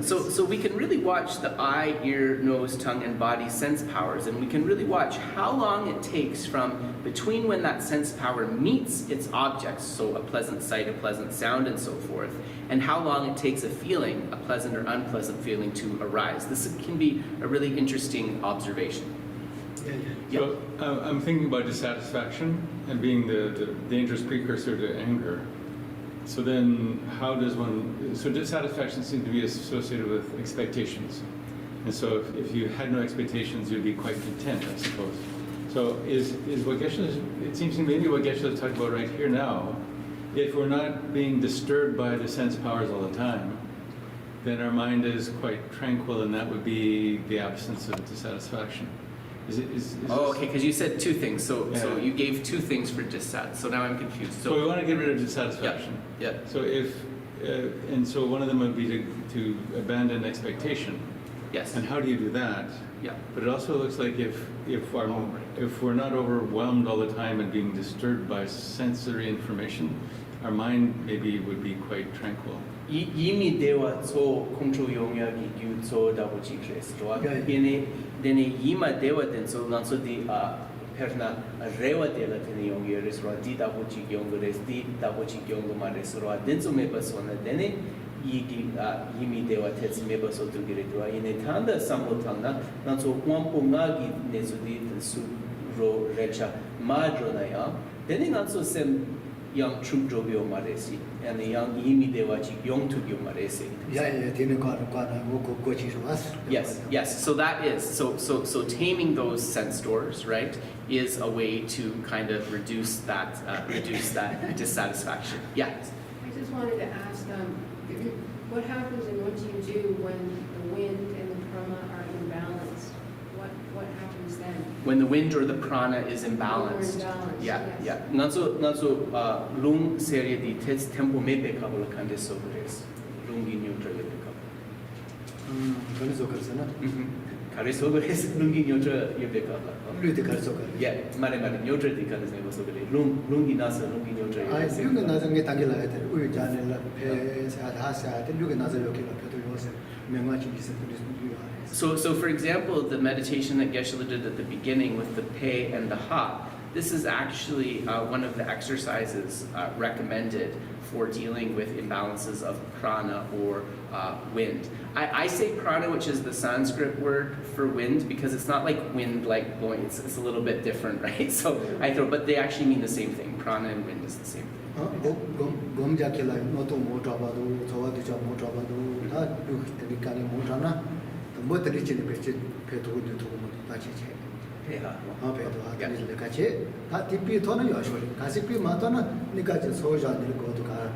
So we can really watch the eye, ear, nose, tongue, and body sense powers, and we can really watch how long it takes from between when that sense power meets its objects, so a pleasant sight, a pleasant sound, and so forth, and how long it takes a feeling, a pleasant or unpleasant feeling, to arise. This can be a really interesting observation. So I'm thinking about dissatisfaction and being the dangerous precursor to anger. So then how does one, so dissatisfaction seems to be associated with expectations. And so if you had no expectations, you'd be quite content, I suppose. So is what Geshe, it seems to me maybe what Geshe is talking about right here now, if we're not being disturbed by the sense powers all the time, then our mind is quite tranquil, and that would be the absence of dissatisfaction. Okay, because you said 2 things. So you gave 2 things for dissat. So now I'm confused. So we want to get rid of dissatisfaction. Yeah. So and so one of them would be to abandon expectation. Yes. And how do you do that? Yeah. But it also looks like if we're not overwhelmed all the time and being disturbed by sensory information, our mind maybe would be quite tranquil. 이미 대화 소 컨트롤 용역이 규소 다보지 그랬어. 네. 얘네 이마 대화 된소 난소디 페르나 레와 대가 되는 용역에서 디다보지 용거레스 디다보지 용거 말에서 된소메 버서나 되네 이미 대화 테스 메버서 두기래도와 얘네 탄다 삼보탄나 난소 원봉가기 내수디 수로 레차 마드로나야 되네 난소 셈 yang true drobio maresi and the young imi dewachi young to you maresi. Yes. So that is so taming those sense doors, right, is a way to kind of reduce that dissatisfaction. Yeah. I just wanted to ask, what happens and what do you do when the wind and the prana are imbalanced? What happens then? When the wind or the prana is imbalanced. Yes. Nanso lung serie di tempo me be kabula kande sobres. Lungi neutral be kabula. Kare sobres lungi neutral be kabula. Yeah, mare neutral di kande me sobres. Lungi nasa lungi neutral. I look at nothing at Angela, we Janela, Hasa, look at another local Pedrosa, Memachi is So for example, the meditation that Geshe did at the beginning with the pei and the ha, this is actually one of the exercises recommended for dealing with imbalances of prana or wind. I say prana, which is the Sanskrit word for wind, because it's not like wind like blowing, it's a little bit different, right? So but they actually mean the same thing. Prana and wind is the same thing. Gomjakila, Noto Motrabado, Tawadicha Motrabado, that do the Kali Motrana, the Motorich in the Petu to Pachiche. Peto, that tipi tona usually. Kasipi Matana, Nikaja Soja, go to Car.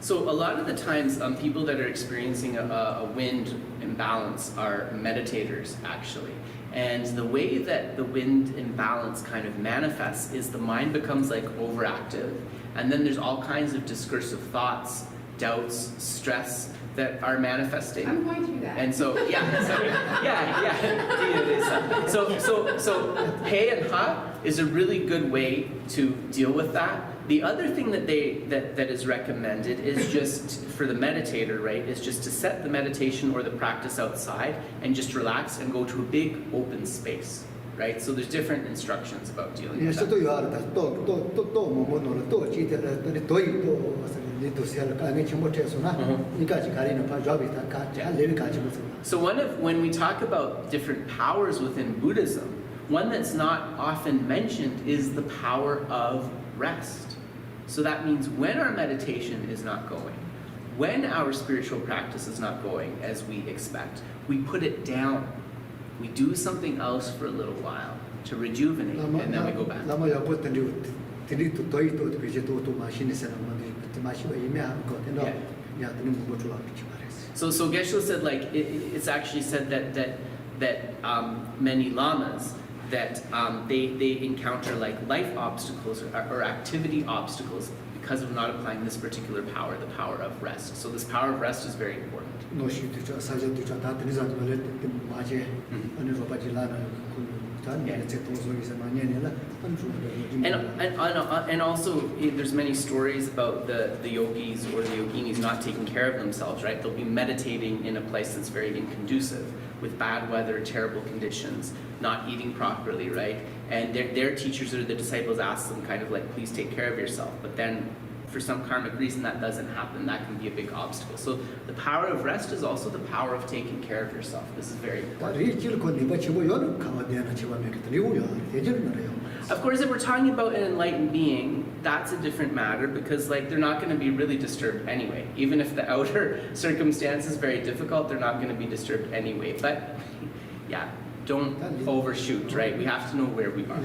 So a lot of the times, people that are experiencing a wind imbalance are meditators, actually. And the way that the wind imbalance kind of manifests is the mind becomes like overactive, and then there's all kinds of discursive thoughts, doubts, stress that are manifesting. I'm going through that. And so so pei and ha is a really good way to deal with that. The other thing that that is recommended is just for the meditator, right, is just to set the meditation or the practice outside and just relax and go to a big open space, right? So there's different instructions about dealing with that. So when we talk about different powers within Buddhism, one that's not often mentioned is the power of rest. So that means when our meditation is not going, when our spiritual practice is not going as we expect, we put it down. We do something else for a little while to rejuvenate, and then we go back. So Geshe said, like, it's actually said that many lamas, that they encounter like life obstacles or activity obstacles because of not applying this particular power, the power of rest. So this power of rest is very important. And also there's many stories about the yogis or the yoginis not taking care of themselves, right? They'll be meditating in a place that's very inconducive, with bad weather, terrible conditions, not eating properly, right? And their teachers or their disciples ask them kind of like, please take care of yourself. But then for some karmic reason that doesn't happen. That can be a big obstacle. So the power of rest is also the power of taking care of yourself. This is very important. Of course, if we're talking about an enlightened being, that's a different matter, because like they're not going to be really disturbed anyway. Even if the outer circumstance is very difficult, they're not going to be disturbed anyway. But yeah, don't overshoot, right? We have to know where we are.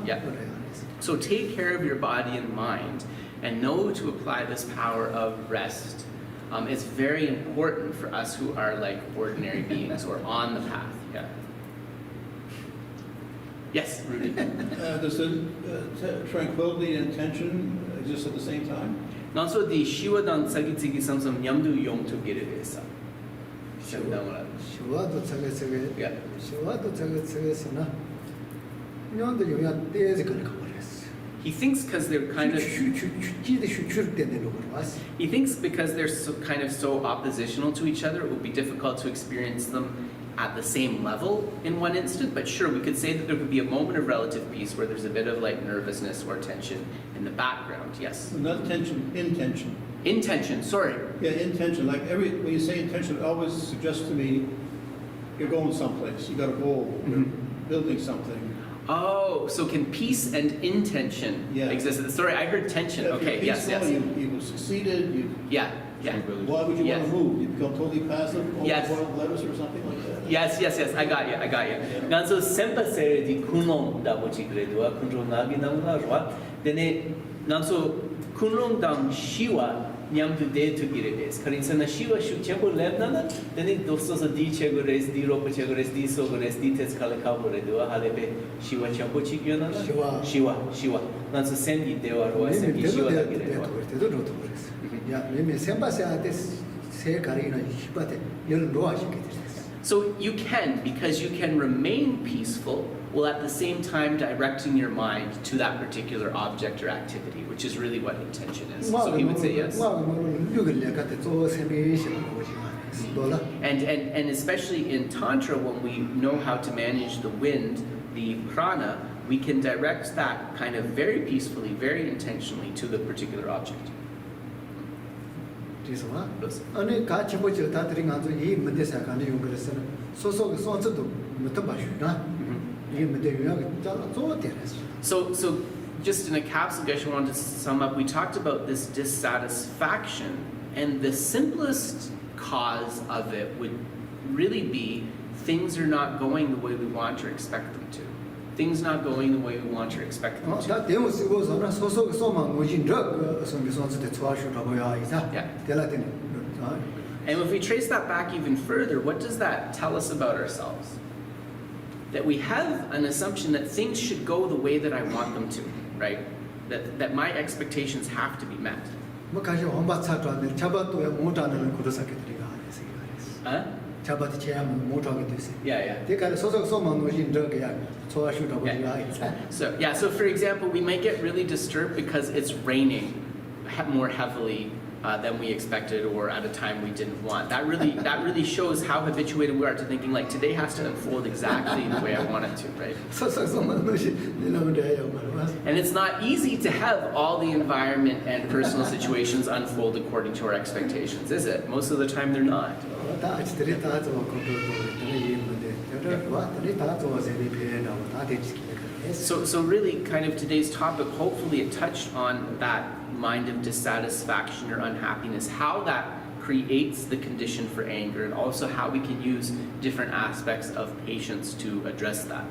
Yeah. So take care of your body and mind, and know to apply this power of rest. It's very important for us who are like ordinary beings or on the path. Yeah. Yes, Rudy. Does the tranquility and tension exist at the same time? Also, the shiwadan sagitsigi samsam nyamdu yom to get it is. Shiwadu tsaga 녀도 요야 때에서 그걸 가버렸어. He thinks because they're kind of he thinks because they're kind of so oppositional to each other, it would be difficult to experience them at the same level in one instant. But sure, we could say that there could be a moment of relative peace where there's a bit of like nervousness or tension in the background. Yes. Not tension, intention. Intention. Sorry. Yeah, intention. Like when you say intention, it always suggests to me you're going someplace. You got a goal. You're building something. Oh, so can peace and intention exist? Sorry, I heard tension. Okay, yes. You succeeded. Yeah. Why would you want to move? You become totally passive? Yes. Boiled lettuce or something like that? Yes. I got you. Ganso sempa sere di kunlong da bochi gredua kunro nagi na rwa. Dene ganso kunlong dang shiwa nyam tu de tu giredes. Karin sana shiwa shu chempo lebna na dene dosto so di chegores di ropa chegores di sogores di tes kala kabo redua halebe shiwa chempo chikyona na. Shiwa. Ganso sendi dewa rwa sendi shiwa da giredua. So you can, because you can remain peaceful while at the same time directing your mind to that particular object or activity, which is really what intention is. So he would say yes. And especially in Tantra, when we know how to manage the wind, the prana, we can direct that kind of very peacefully, very intentionally to the particular object. So just in a capsule, Geshe wanted to sum up, we talked about this dissatisfaction, and the simplest cause of it would really be things are not going the way we want or expect them to. Things not going the way we want or expect them to. And if we trace that back even further, what does that tell us about ourselves? That we have an assumption that things should go the way that I want them to, right? That my expectations have to be met. Huh? Yeah. So for example, we might get really disturbed because it's raining more heavily than we expected, or at a time we didn't want. That really shows how habituated we are to thinking like today has to unfold exactly the way I want it to, right? And it's not easy to have all the environment and personal situations unfold according to our expectations, is it? Most of the time they're not. So really kind of today's topic, hopefully it touched on that mind of dissatisfaction or unhappiness, how that creates the condition for anger, and also how we can use different aspects of patience to address that.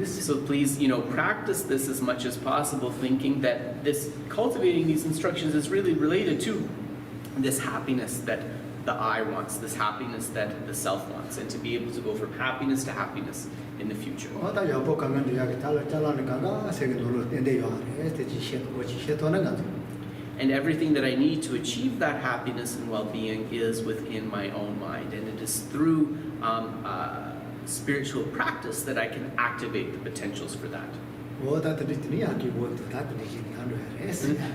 So please, practice this as much as possible, thinking that this cultivating these instructions is really related to this happiness that the I wants, this happiness that the self wants, and to be able to go from happiness to happiness in the future. And everything that I need to achieve that happiness and well-being is within my own mind, and it is through spiritual practice that I can activate the potentials for that.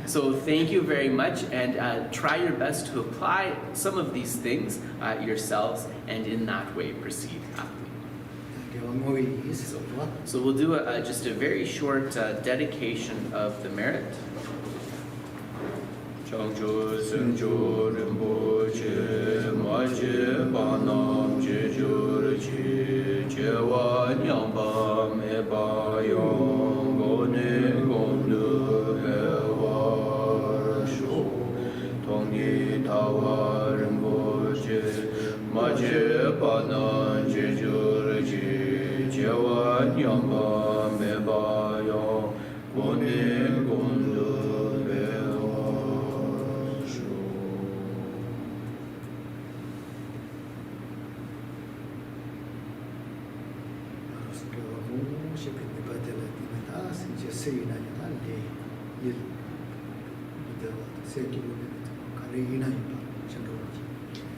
So thank you very much, and try your best to apply some of these things yourselves, and in that way proceed happily. So we'll do just a very short dedication of the merit.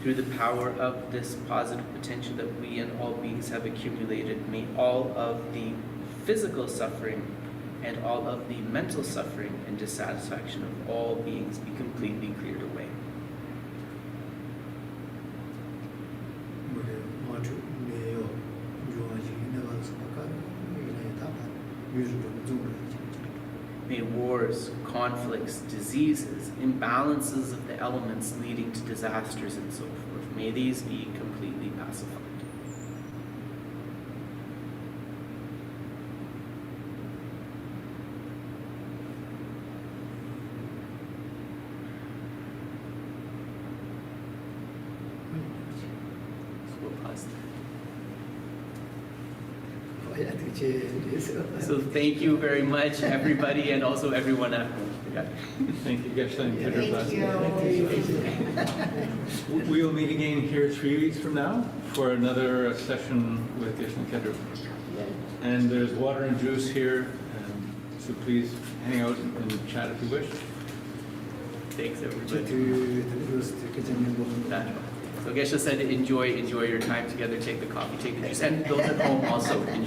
Through the power of this positive potential that we and all beings have accumulated, may all of the physical suffering and all of the mental suffering and dissatisfaction of all beings be completely cleared away. May wars, conflicts, diseases, imbalances of the elements leading to disasters and so forth, may these be completely pacified. So we'll pause there. So thank you very much, everybody, and also everyone at home. Yeah. Thank you, Geshe and Kedra. Thank you. We will meet again here 3 weeks from now for another session with Geshe and Kedra. And there's water and juice here, so please hang out and chat if you wish. Thanks, everybody. So Geshe said, enjoy your time together. Take the coffee, take the juice, and those at home also enjoy.